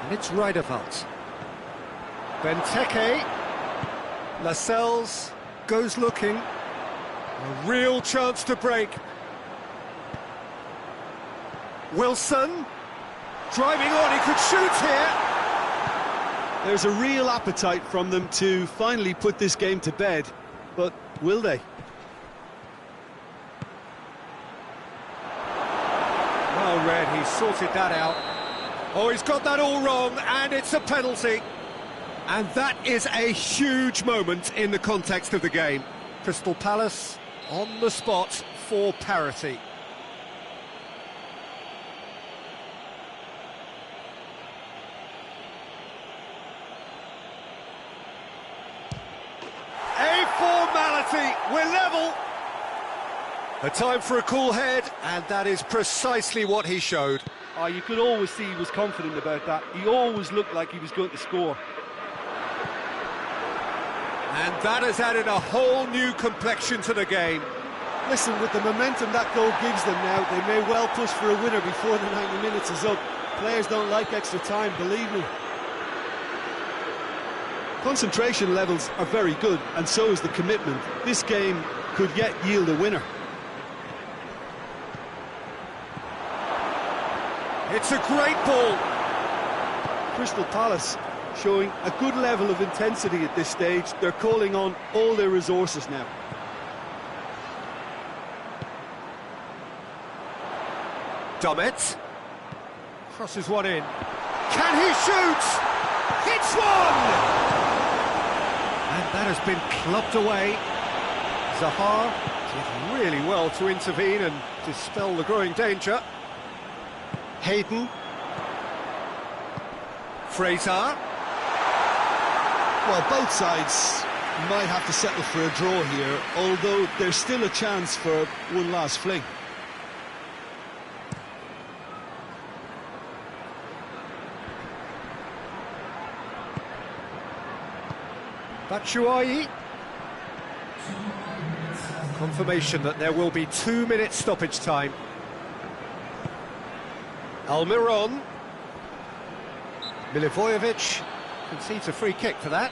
And it's Riedewald. Benteke. Lascelles goes looking. A real chance to break. Wilson. Driving on, he could shoot here. There's a real appetite from them to finally put this game to bed, but will they? Well read, he sorted that out. Oh, he's got that all wrong, and it's a penalty. And that is a huge moment in the context of the game. Crystal Palace on the spot for parity. A formality, we're level. A time for a cool head, and that is precisely what he showed. Oh, you could always see he was confident about that. He always looked like he was going to score. And that has added a whole new complexion to the game. Listen, with the momentum that goal gives them now, they may well push for a winner before the 90 minutes is up. Players don't like extra time, believe me. Concentration levels are very good, and so is the commitment. This game could yet yield a winner. It's a great ball. Crystal Palace showing a good level of intensity at this stage. They're calling on all their resources now. Domet crosses one in. Can he shoot? Hits one! And that has been clubbed away. Zaha did really well to intervene and dispel the growing danger. Hayden. Fraser. Well, both sides might have to settle for a draw here, although there's still a chance for one last fling. Batshuayi. Confirmation that there will be 2 minutes stoppage time. Almiron. Milivojevic concedes a free kick for that.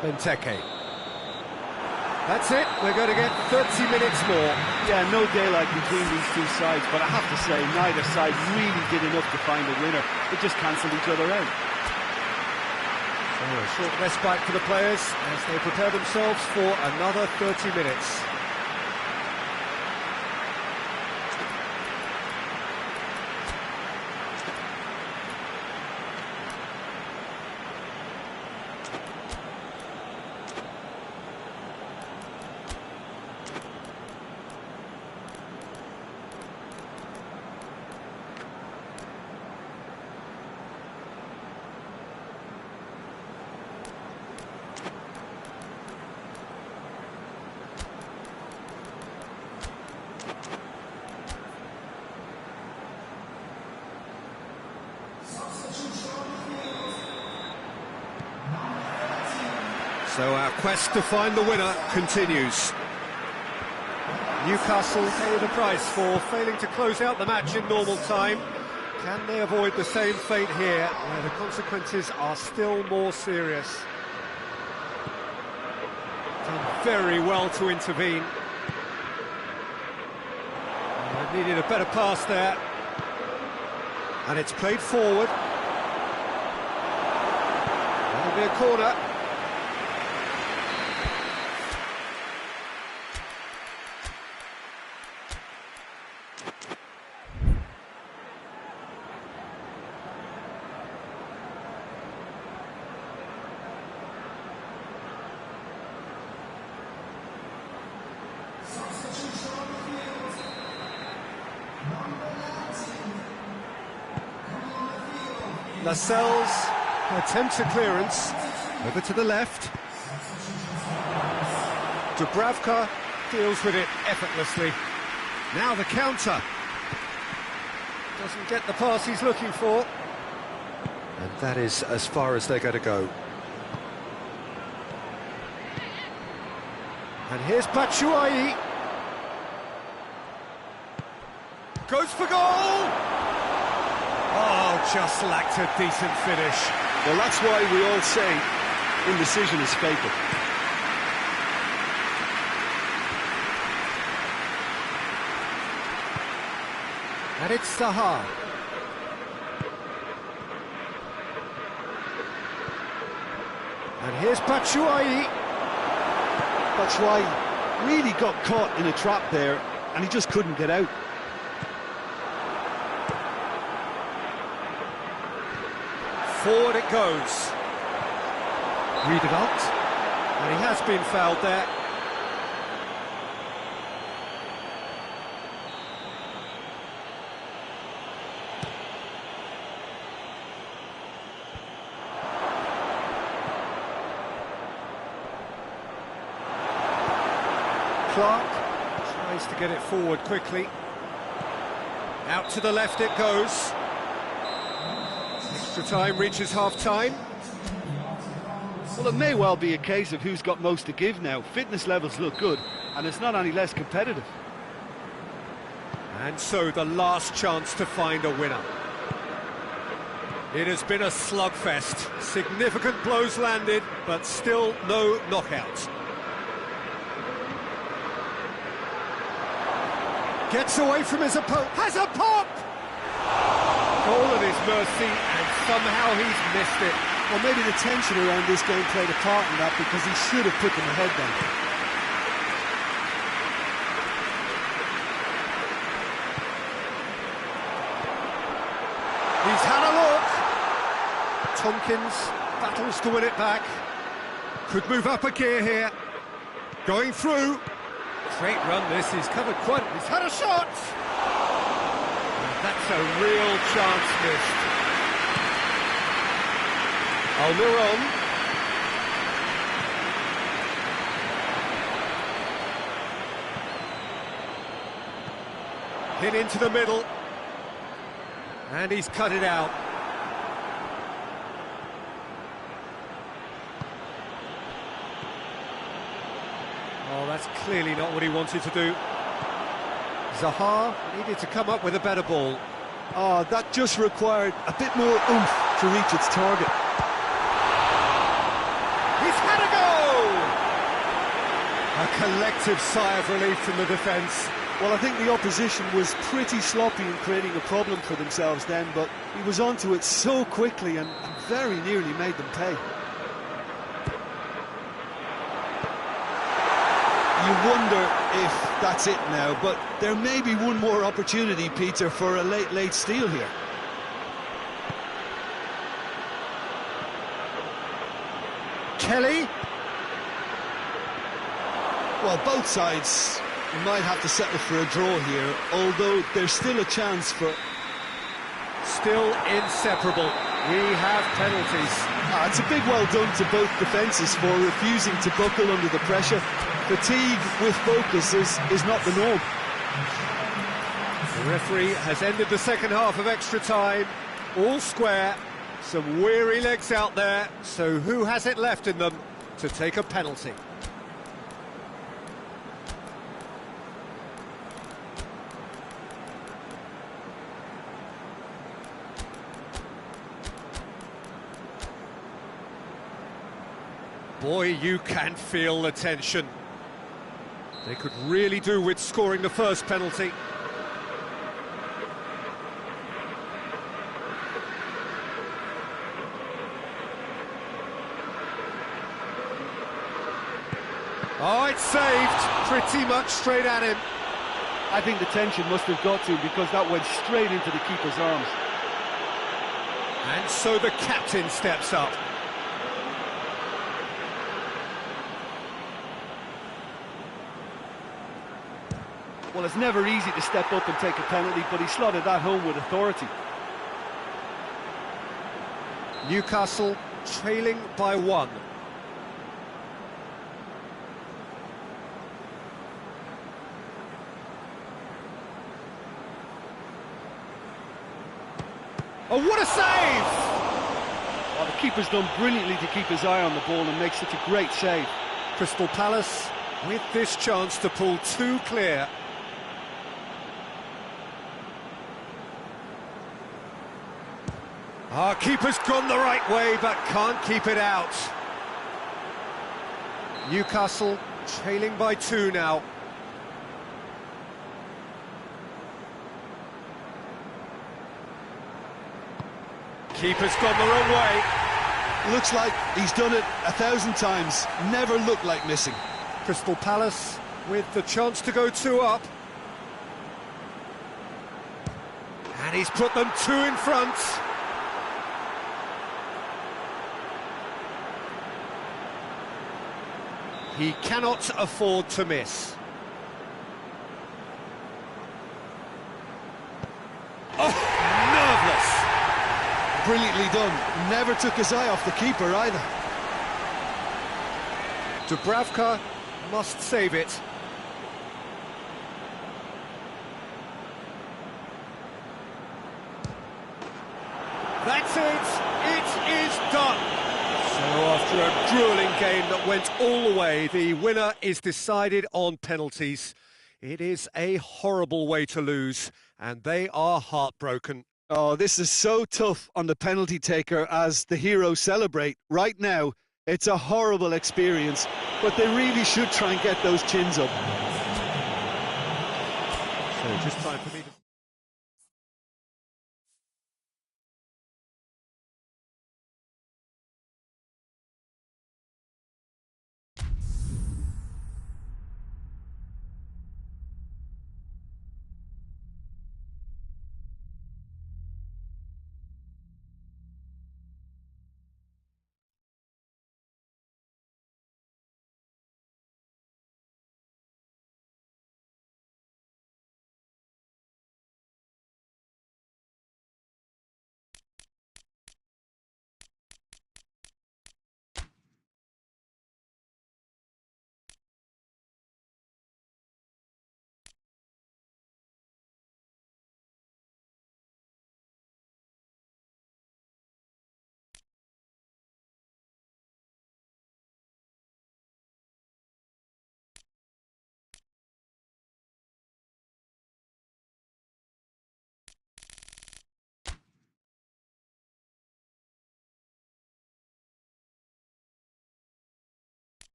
Benteke. That's it, we're going to get 30 minutes more. Yeah, no daylight between these two sides, but I have to say, neither side really did enough to find a winner. They just cancelled each other out. So a short respite for the players as they prepare themselves for another 30 minutes. So our quest to find the winner continues. Newcastle pay the price for failing to close out the match in normal time. Can they avoid the same fate here, where the consequences are still more serious? Done very well to intervene. Needed a better pass there. And it's played forward. That'll be a corner. Lascelles attempts a clearance, over to the left. Dubravka deals with it effortlessly. Now the counter. Doesn't get the pass he's looking for. And that is as far as they're going to go. And here's Batshuayi. Goes for goal! Oh, just lacked a decent finish. Well, that's why we all say indecision is fatal. And it's Zaha. And here's Batshuayi. Batshuayi really got caught in a trap there, and he just couldn't get out. Forward it goes. Redeveloped. And he has been fouled there. Clark tries to get it forward quickly. Out to the left it goes. Extra time reaches half-time. Well, it may well be a case of who's got most to give now. Fitness levels look good, and it's not any less competitive. And so the last chance to find a winner. It has been a slugfest. Significant blows landed, but still no knockout. Gets away from his opponent. Has a pop! Goal at his mercy, and somehow he's missed it. Well, maybe the tension around this game played a part in that, because he should have put them ahead then. He's had a look. Tompkins battles to win it back. Could move up a gear here. Going through. Great run this, he's covered quite... He's had a shot! And that's a real chance missed. Almiron. Hit into the middle. And he's cut it out. Oh, that's clearly not what he wanted to do. Zaha needed to come up with a better ball. Oh, that just required a bit more oomph to reach its target. He's had a goal! A collective sigh of relief from the defence. Well, I think the opposition was pretty sloppy in creating a problem for themselves then, but he was onto it so quickly and very nearly made them pay. You wonder if that's it now, but there may be one more opportunity, Peter, for a late steal here. Kelly? Well, both sides might have to settle for a draw here, although there's still a chance for... Still inseparable. We have penalties. It's a big well done to both defences for refusing to buckle under the pressure. Fatigue with focus is not the norm. The referee has ended the second half of extra time. All square. Some weary legs out there. So who has it left in them? to take a penalty. Boy, you can feel the tension. They could really do with scoring the first penalty. Oh, it's saved, pretty much straight at him. I think the tension must have got to him because that went straight into the keeper's arms. And so the captain steps up. Well, it's never easy to step up and take a penalty, but he slotted that home with authority. Newcastle trailing by 1. Oh, what a save! Well, the keeper's done brilliantly to keep his eye on the ball and make such a great save. Crystal Palace with this chance to pull 2 clear. Our keeper's gone the right way, but can't keep it out. Newcastle trailing by 2 now. Keeper's gone the wrong way. Looks like he's done it 1,000 times. Never looked like missing. Crystal Palace with the chance to go 2 up. And he's put them 2 in front. He cannot afford to miss. Oh, nerveless. Brilliantly done. Never took his eye off the keeper either. Dubravka must save it. That's it. It is done. So after a grueling game that went all the way, the winner is decided on penalties. It is a horrible way to lose, and they are heartbroken. Oh, this is so tough on the penalty taker as the heroes celebrate. Right now, it's a horrible experience, but they really should try and get those chins up. So just time for me to...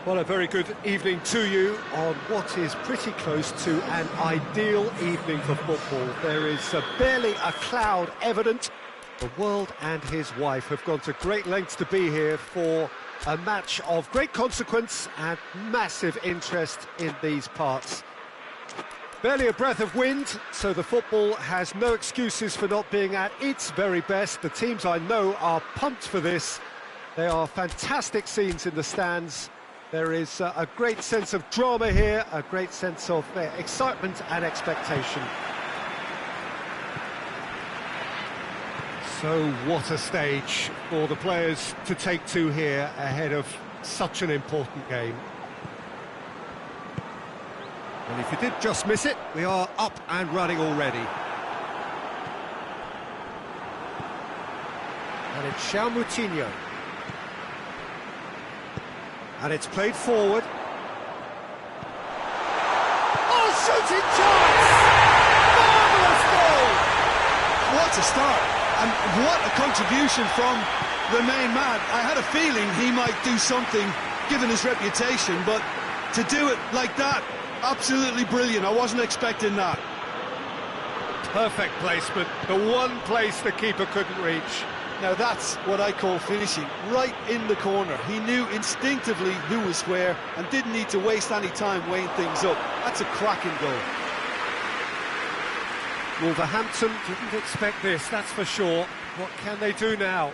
Well, a very good evening to you on what is pretty close to an ideal evening for football. There is barely a cloud evident. The world and his wife have gone to great lengths to be here for a match of great consequence and massive interest in these parts. Barely a breath of wind, so the football has no excuses for not being at its very best. The teams I know are pumped for this. There are fantastic scenes in the stands. There is a great sense of drama here, a great sense of excitement and expectation. So what a stage for the players to take to here ahead of such an important game. And if you did just miss it, we are up and running already. And it's Moutinho. And it's played forward. Oh, shooting chance! Marvellous goal! What a start, and what a contribution from the main man. I had a feeling he might do something, given his reputation, but to do it like that, absolutely brilliant. I wasn't expecting that. Perfect placement, the one place the keeper couldn't reach. Now that's what I call finishing, right in the corner. He knew instinctively who was where and didn't need to waste any time weighing things up. That's a cracking goal. Wolverhampton didn't expect this, that's for sure. What can they do now?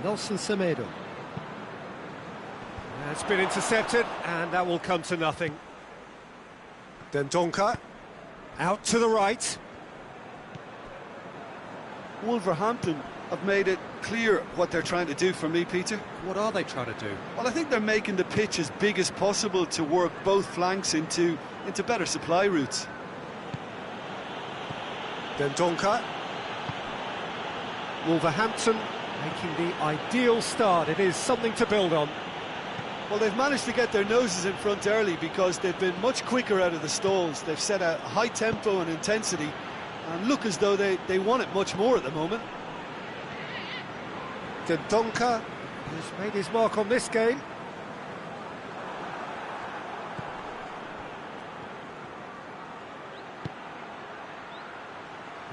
Nelson Semedo. It's been intercepted, and that will come to nothing. Dendoncker, out to the right. Wolverhampton have made it clear what they're trying to do for me, Peter. What are they trying to do? Well, I think they're making the pitch as big as possible to work both flanks into better supply routes. Dendoncker. Wolverhampton making the ideal start. It is something to build on. Well, they've managed to get their noses in front early because they've been much quicker out of the stalls. They've set a high tempo and intensity and look as though they want it much more at the moment. Dendoncker has made his mark on this game.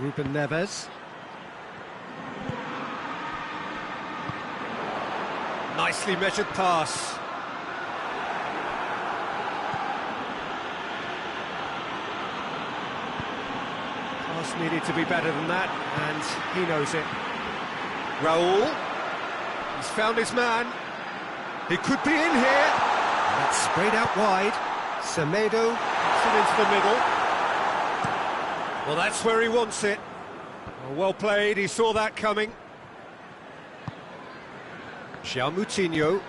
Ruben Neves. Nicely measured pass. Pass needed to be better than that, and he knows it. Raul. He's found his man. He could be in here. And it's sprayed out wide. Semedo puts it into the middle. Well, that's where he wants it. Well played, he saw that coming. Moutinho.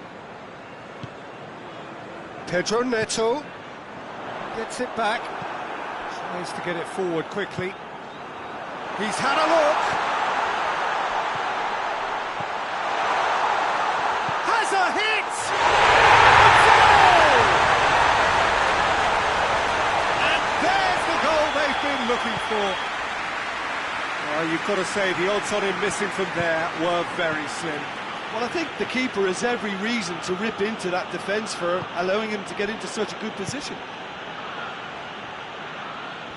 Pedro Neto gets it back. Tries to get it forward quickly. He's had a look. Has a hit! And there's the goal they've been looking for. Well, you've got to say the odds on him missing from there were very slim. Well, I think the keeper has every reason to rip into that defence for allowing him to get into such a good position.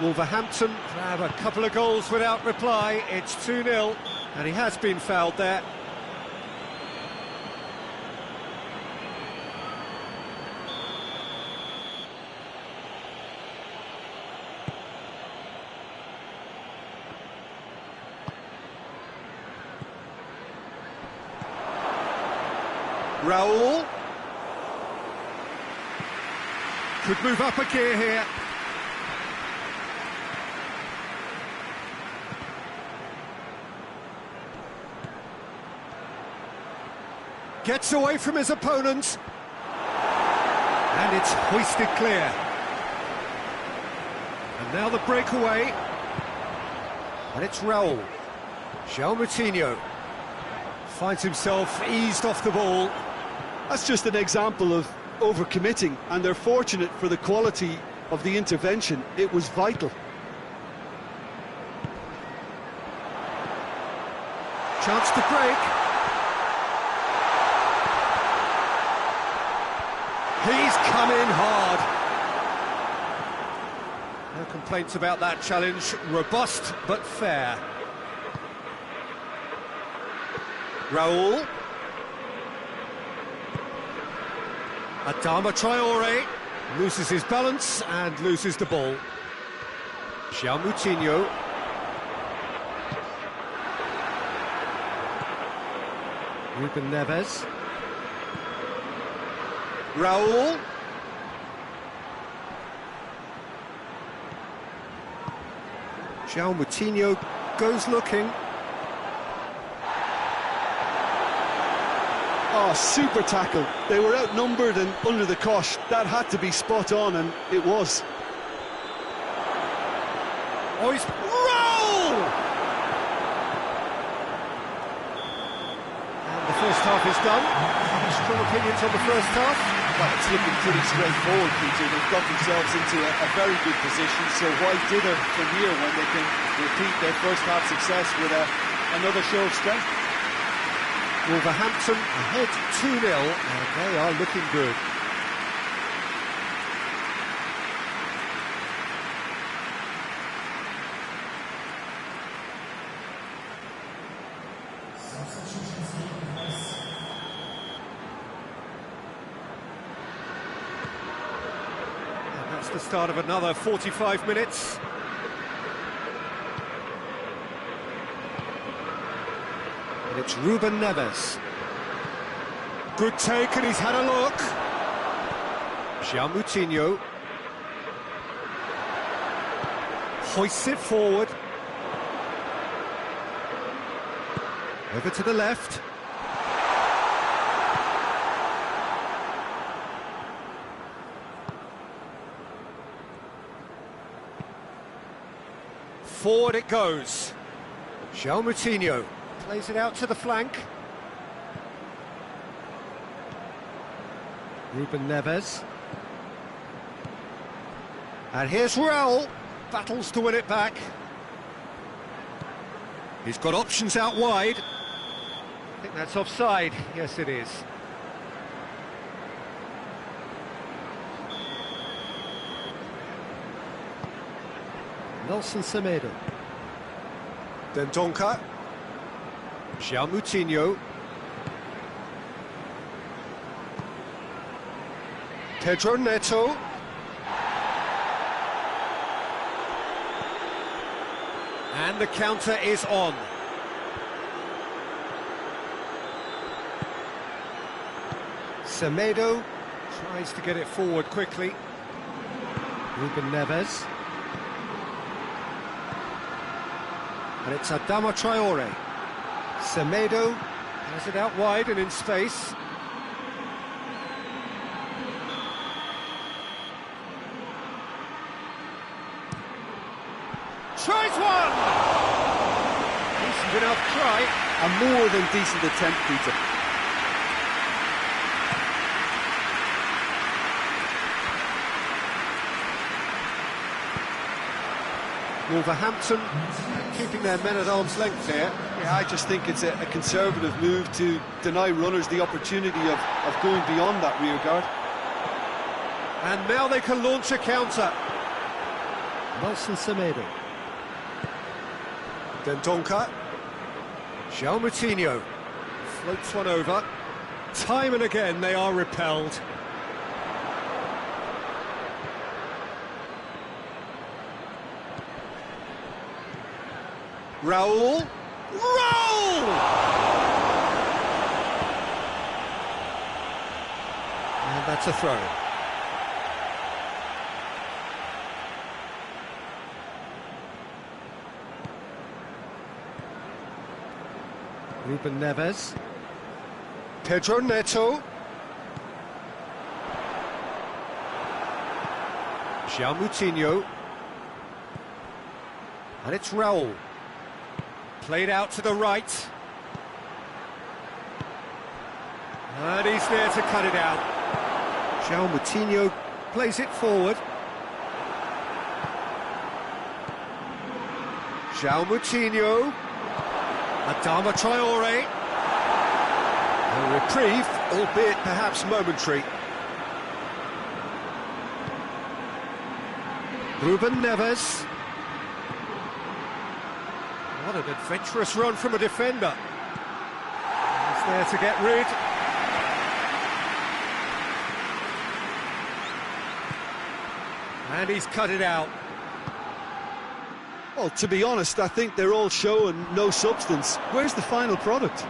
Wolverhampton have a couple of goals without reply. It's 2-0, and he has been fouled there. Raul could move up a gear here. Gets away from his opponent. And it's hoisted clear. And now the breakaway. And it's Raul. Moutinho finds himself eased off the ball. That's just an example of overcommitting, and they're fortunate for the quality of the intervention. It was vital. Chance to break. He's come in hard. No complaints about that challenge. Robust but fair. Raul. Adama Traore loses his balance and loses the ball. Moutinho. Ruben Neves. Raul. Moutinho goes looking. Oh, super tackle. They were outnumbered and under the cosh. That had to be spot on, and it was. Oh, he's... Roll! And the first half is done. Strong opinions on the first half? Well, it's looking pretty straightforward, Peter. They've got themselves into a very good position, so why dither from here when they can repeat their first half success with another show of strength? Wolverhampton ahead 2-0, and they are looking good. And that's the start of another 45 minutes. And it's Ruben Neves. Good take, and he's had a look. Moutinho hoists it forward. Over to the left. Forward it goes. Moutinho plays it out to the flank. Ruben Neves. And here's Raul. Battles to win it back. He's got options out wide. I think that's offside. Yes, it is. Nelson Semedo. Dendoncker. Moutinho. Pedro Neto. And the counter is on. Semedo tries to get it forward quickly. Ruben Neves. And it's Adama Traore. Semedo has it out wide and in space. Tries one! Decent enough try. A more than decent attempt, Peter. Wolverhampton keeping their men at arm's length here. Yeah, I just think it's a conservative move to deny runners the opportunity of going beyond that rear guard. And now they can launch a counter. Nelson Semedo. Dendoncker. Moutinho floats one over. Time and again they are repelled. Raul. Roll! And that's a throw. Ruben Neves. Pedro Neto. Moutinho. And it's Raul. Played out to the right. And he's there to cut it out. Moutinho plays it forward. Moutinho. Adama Traore. A reprieve, albeit perhaps momentary. Ruben Neves. What an adventurous run from a defender. He's there to get rid. And he's cut it out. Well, to be honest, I think they're all show and no substance. Where's the final product?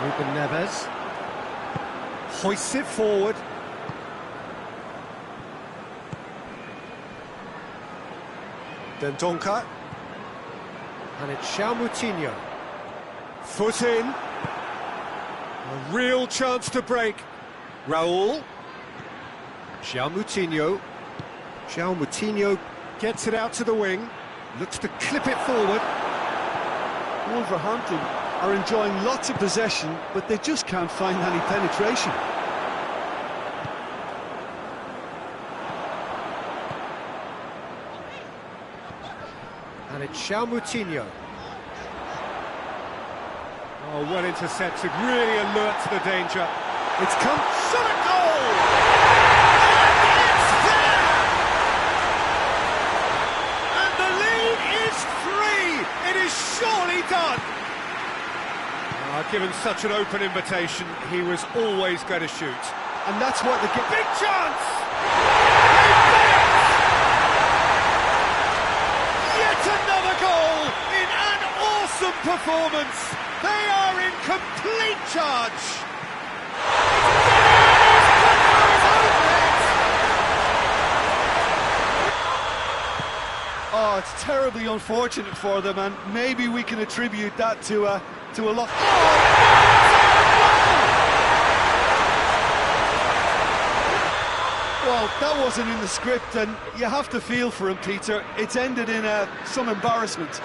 Ruben Neves hoists it forward. Dendonka. And it's Moutinho. Foot in. A real chance to break. Raul. Moutinho. Moutinho gets it out to the wing. Looks to clip it forward. Wolverhampton are enjoying lots of possession, but they just can't find any penetration. And it's Moutinho. Oh, well intercepted, really alert to the danger. It's come, shot a goal! And it's there! And the lead is 3! It is surely done! Given such an open invitation, he was always going to shoot. And that's what the big chance! Yet another goal in an awesome performance! They are in complete charge! Oh, it's terribly unfortunate for them, and maybe we can attribute that to a lot. Well, that wasn't in the script, and you have to feel for him, Peter. It's ended in some embarrassment.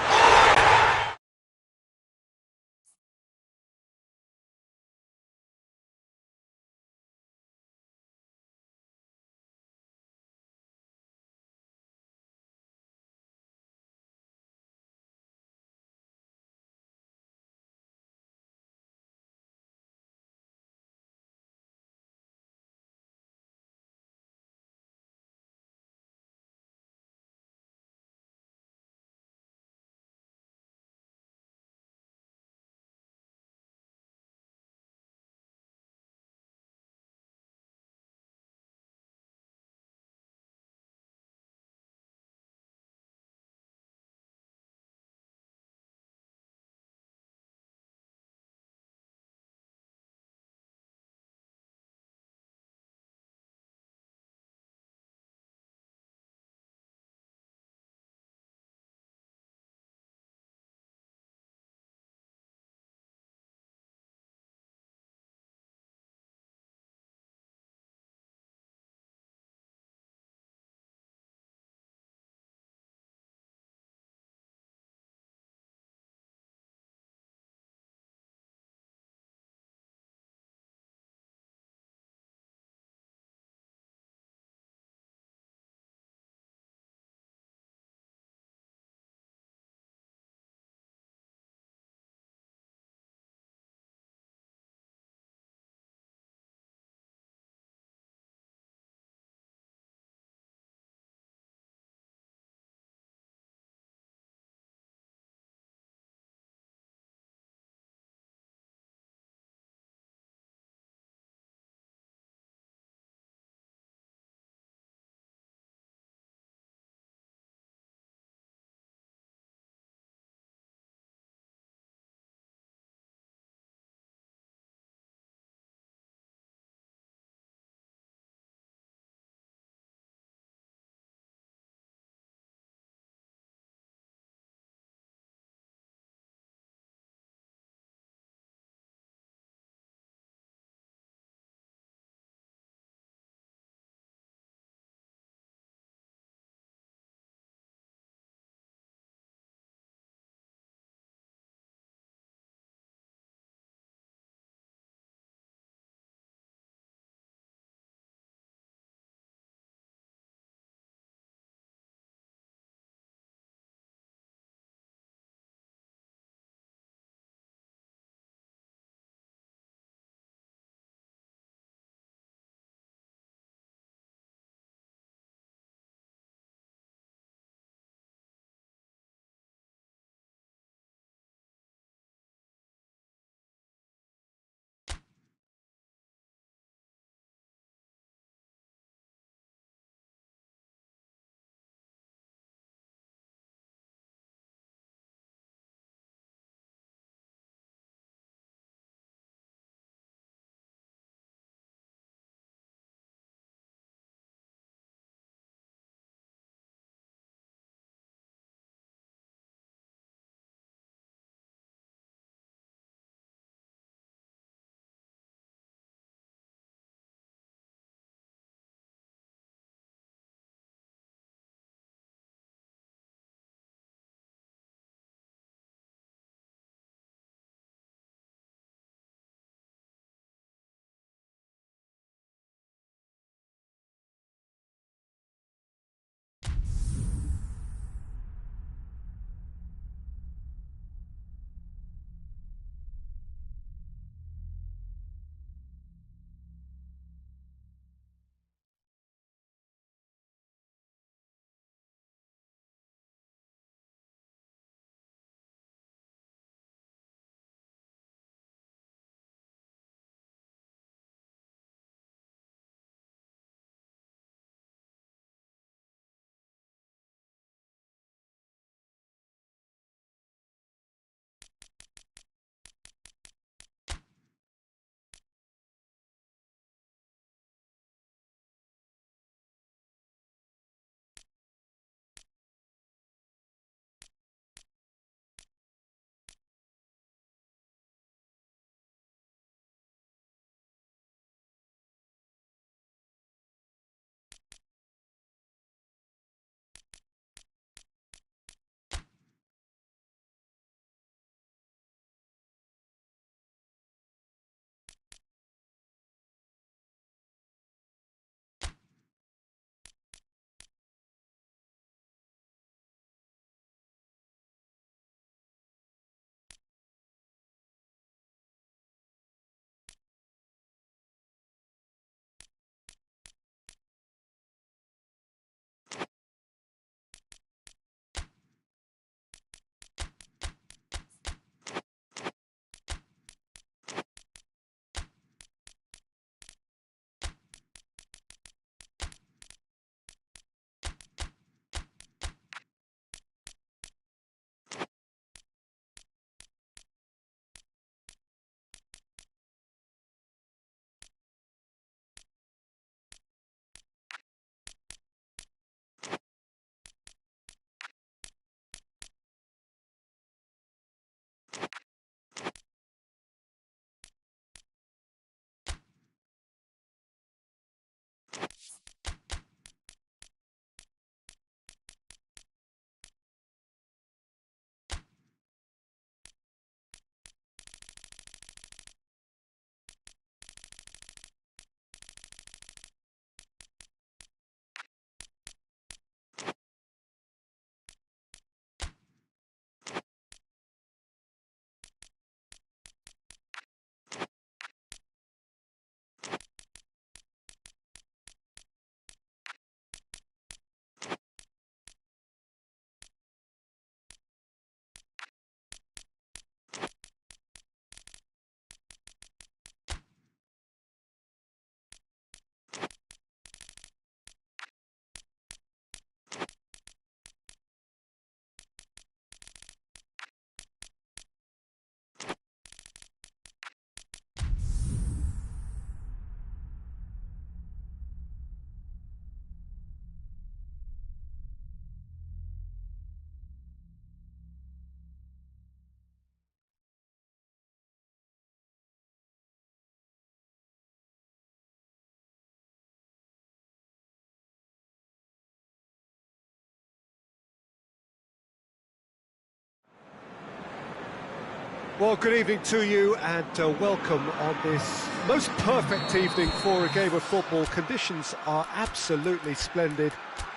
Well, good evening to you and welcome on this most perfect evening for a game of football. Conditions are absolutely splendid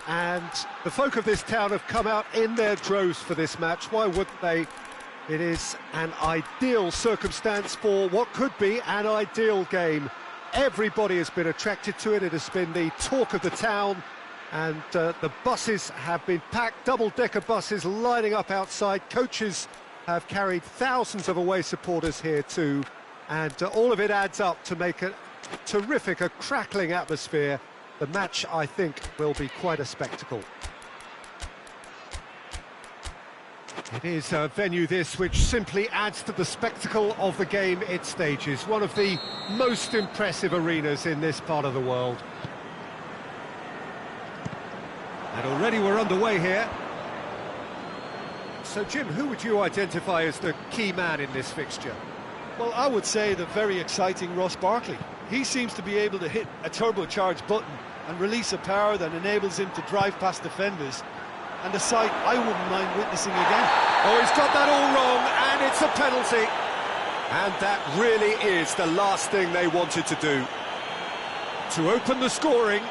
and the folk of this town have come out in their droves for this match. Why wouldn't they? It is an ideal circumstance for what could be an ideal game. Everybody has been attracted to it. It has been the talk of the town, and the buses have been packed, double-decker buses lining up outside. Coaches have carried thousands of away supporters here too, and all of it adds up to make a terrific, a crackling atmosphere. The match, I think, will be quite a spectacle. It is a venue this which simply adds to the spectacle of the game it stages. One of the most impressive arenas in this part of the world. And already we're underway here. So, Jim, who would you identify as the key man in this fixture? Well, I would say the very exciting Ross Barkley. He seems to be able to hit a turbocharged button and release a power that enables him to drive past defenders. And a sight I wouldn't mind witnessing again. Oh, he's got that all wrong, and it's a penalty. And that really is the last thing they wanted to do. To open the scoring.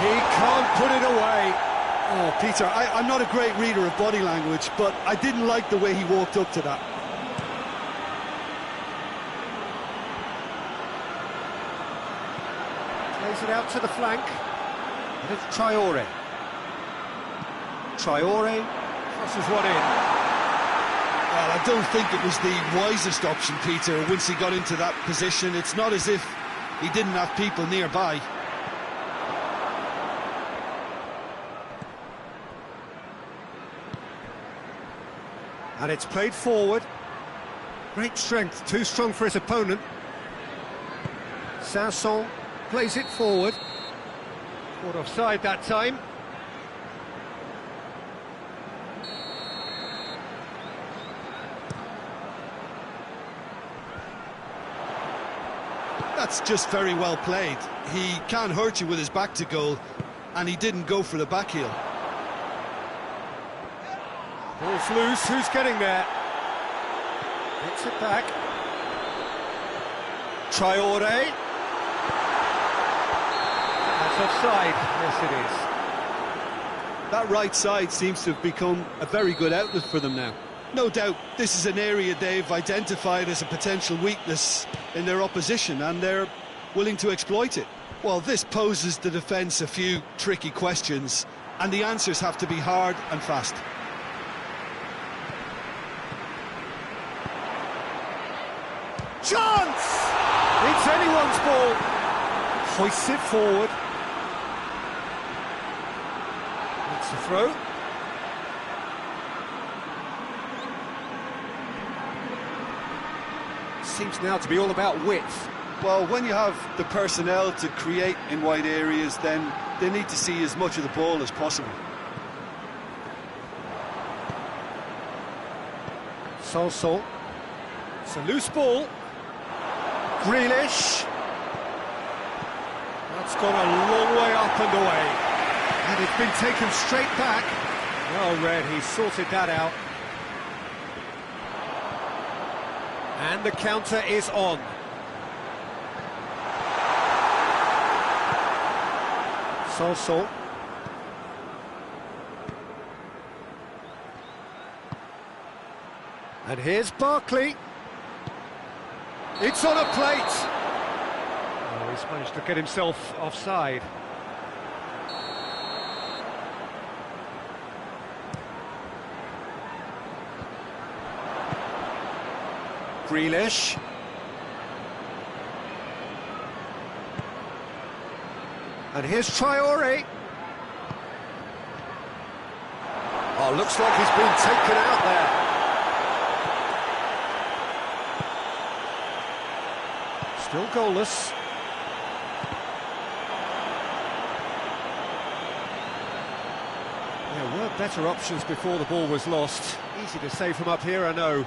He can't put it away. Oh, Peter, I'm not a great reader of body language, but I didn't like the way he walked up to that. Plays it out to the flank. And it's Traoré. Traoré crosses one in. Well, I don't think it was the wisest option, Peter, once he got into that position. It's not as if he didn't have people nearby. And it's played forward. Great strength, too strong for his opponent. Sanson plays it forward. Caught offside that time. That's just very well played. He can hurt you with his back to goal, and he didn't go for the back heel. Ball's loose, who's getting there? Gets it back. Traoré. That's offside, yes it is. That right side seems to have become a very good outlet for them now. No doubt this is an area they've identified as a potential weakness in their opposition, and they're willing to exploit it. Well, this poses the defence a few tricky questions, and the answers have to be hard and fast. Chance! It's anyone's ball. Hoists it forward. It's a throw. Seems now to be all about width. Well, when you have the personnel to create in wide areas, then they need to see as much of the ball as possible. Sanson. It's a loose ball. Grealish. That's gone a long way up and away. And it's been taken straight back. Well read, he sorted that out. And the counter is on. Sanson. And here's Barkley. It's on a plate. Oh, he's managed to get himself offside. Grealish. And here's Traoré. Oh, looks like he's been taken out there. Still goalless. There were better options before the ball was lost. Easy to say from up here, I know.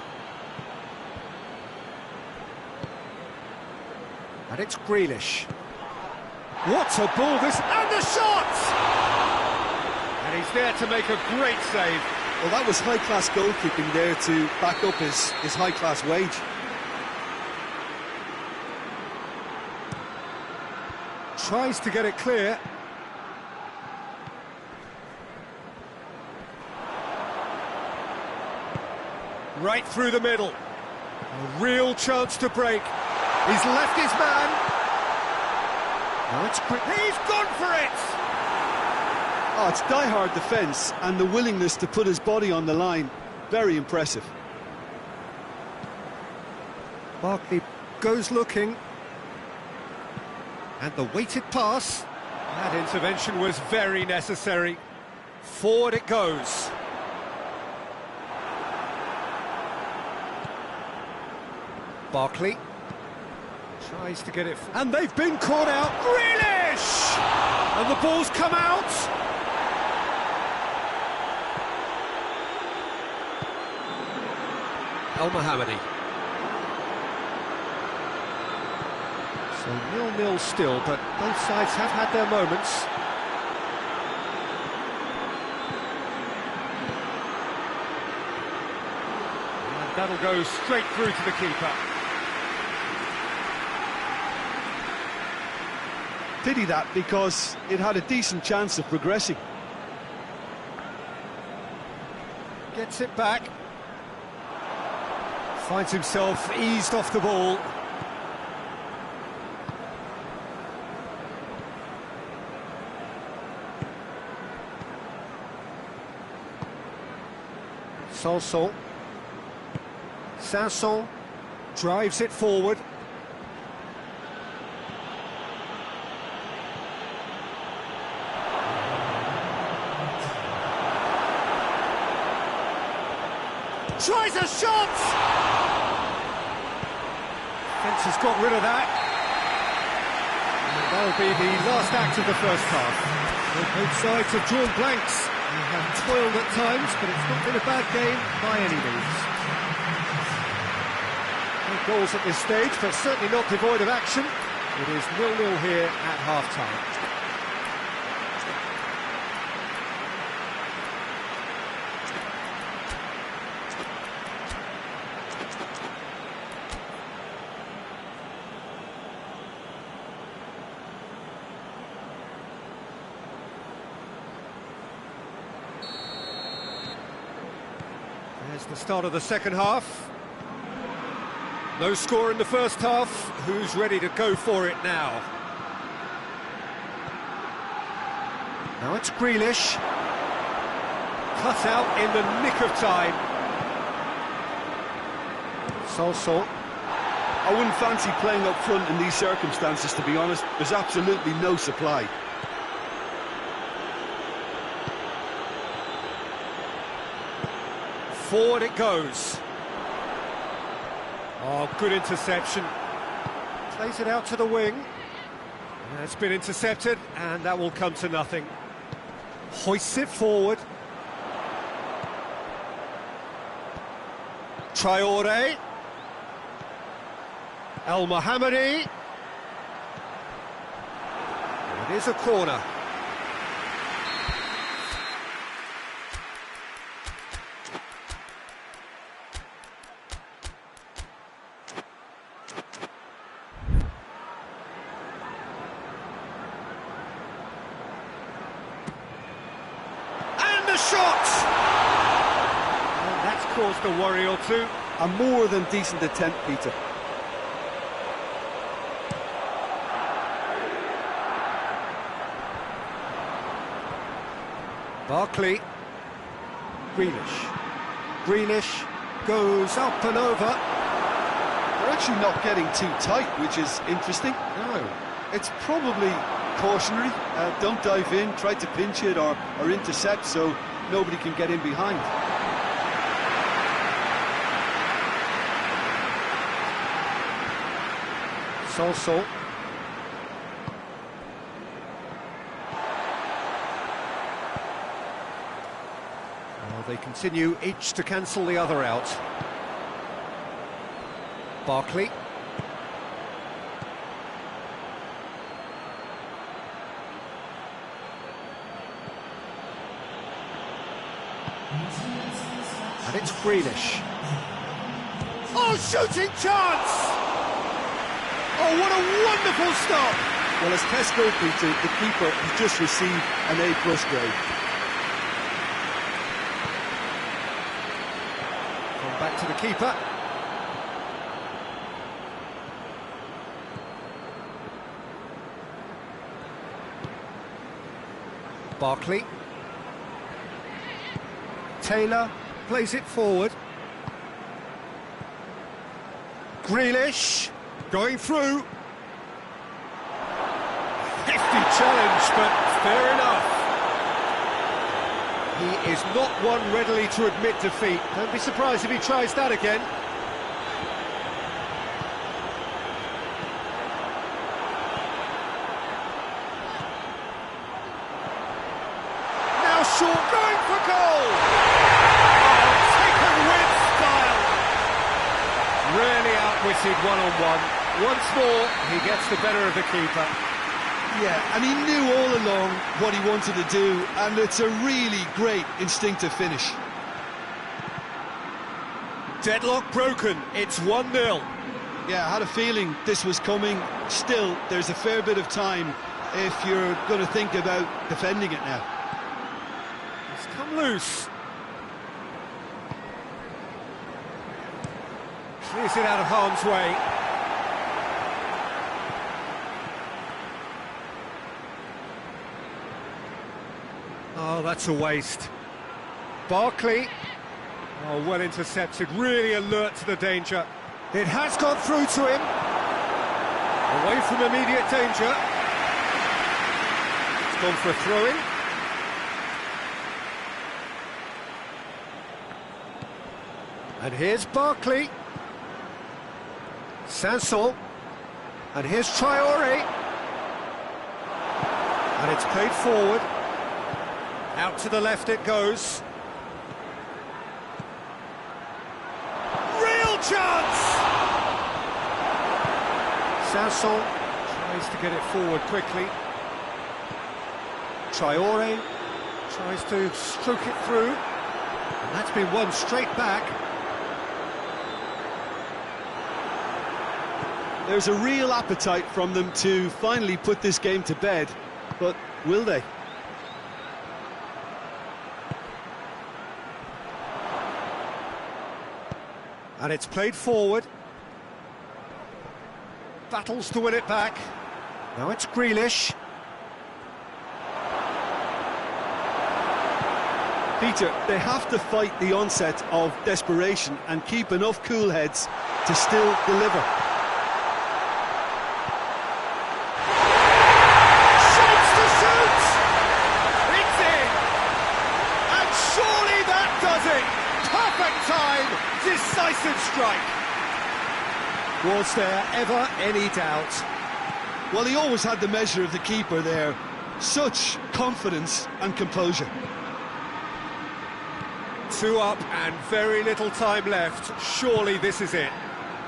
And it's Grealish. What a ball this... And the shot! And he's there to make a great save. Well, that was high-class goalkeeping there to back up his high-class wage. Tries to get it clear. Right through the middle. A real chance to break. He's left his man. Now it's quick. He's gone for it! Oh, it's die-hard defence and the willingness to put his body on the line. Very impressive. Barkley goes looking. And the weighted pass. That intervention was very necessary. Forward it goes. Barkley tries to get it, and they've been caught out. Grealish! And the ball's come out. El Mohammadi. So 0-0 still, but both sides have had their moments. And that'll go straight through to the keeper. Pity that, because it had a decent chance of progressing. Gets it back. Finds himself eased off the ball. Sanson drives it forward. Tries a shot! Fence has got rid of that. And that'll be the last act of the first half. Well, both sides have drawn blanks. They have toiled at times, but it's not been a bad game by any means. No goals at this stage, but certainly not devoid of action. It is 0-0 here at half-time. There's the start of the second half. No score in the first half. Who's ready to go for it now? Now it's Grealish. Cut out in the nick of time. Sanson. I wouldn't fancy playing up front in these circumstances, to be honest. There's absolutely no supply. Forward it goes. Oh, good interception. Plays it out to the wing. And it's been intercepted, and that will come to nothing. Hoists it forward. Traore. El Mohammadi. It is a corner. Shot! And that's caused a worry or two. A more than decent attempt, Peter. Barkley. Grealish goes up and over. They're actually not getting too tight, which is interesting. No. It's probably cautionary. Don't dive in, try to pinch it or intercept so nobody can get in behind. Sanson. Well, they continue each to cancel the other out. And it's Grealish. Oh, shooting chance! Oh, what a wonderful stop! Well, as tests go, Peter, the keeper has just received an A+ grade. Come back to the keeper. Barkley. Taylor plays it forward. Grealish going through. Hefty challenge, but fair enough. He is not one readily to admit defeat. Don't be surprised if he tries that again. Now short, going for goal! Oh, taken with style! Really outwitted one-on-one. Once more, he gets the better of the keeper. Yeah, and he knew all along what he wanted to do, and it's a really great instinctive finish. Deadlock broken, it's 1-0. Yeah, I had a feeling this was coming. Still, there's a fair bit of time if you're going to think about defending it now. It's come loose. Clears it out of harm's way. Oh, that's a waste. Barkley. Oh, well intercepted, really alert to the danger. It has gone through to him. Away from immediate danger. It's gone for a throw-in. And here's Barkley. Sanson. And here's Traoré. And it's played forward. Out to the left it goes. Real chance! Sanson tries to get it forward quickly. Traoré tries to stroke it through. And that's been won straight back. There's a real appetite from them to finally put this game to bed, but will they? And it's played forward. Battles to win it back. Now it's Grealish. Peter, they have to fight the onset of desperation and keep enough cool heads to still deliver. Shoots to shoot! It's in! And surely that does it! Perfect time! Decisive strike! Was there ever any doubt? Well, he always had the measure of the keeper there. Such confidence and composure. 2 up and very little time left. Surely this is it.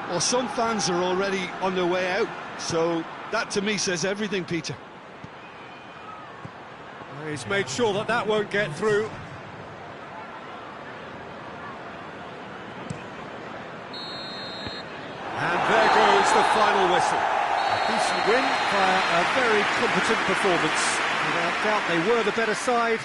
Well, some fans are already on their way out, so that to me says everything, Peter. He's made sure that that won't get through. And there goes the final whistle. A decent win via a very competent performance. Without doubt, they were the better side.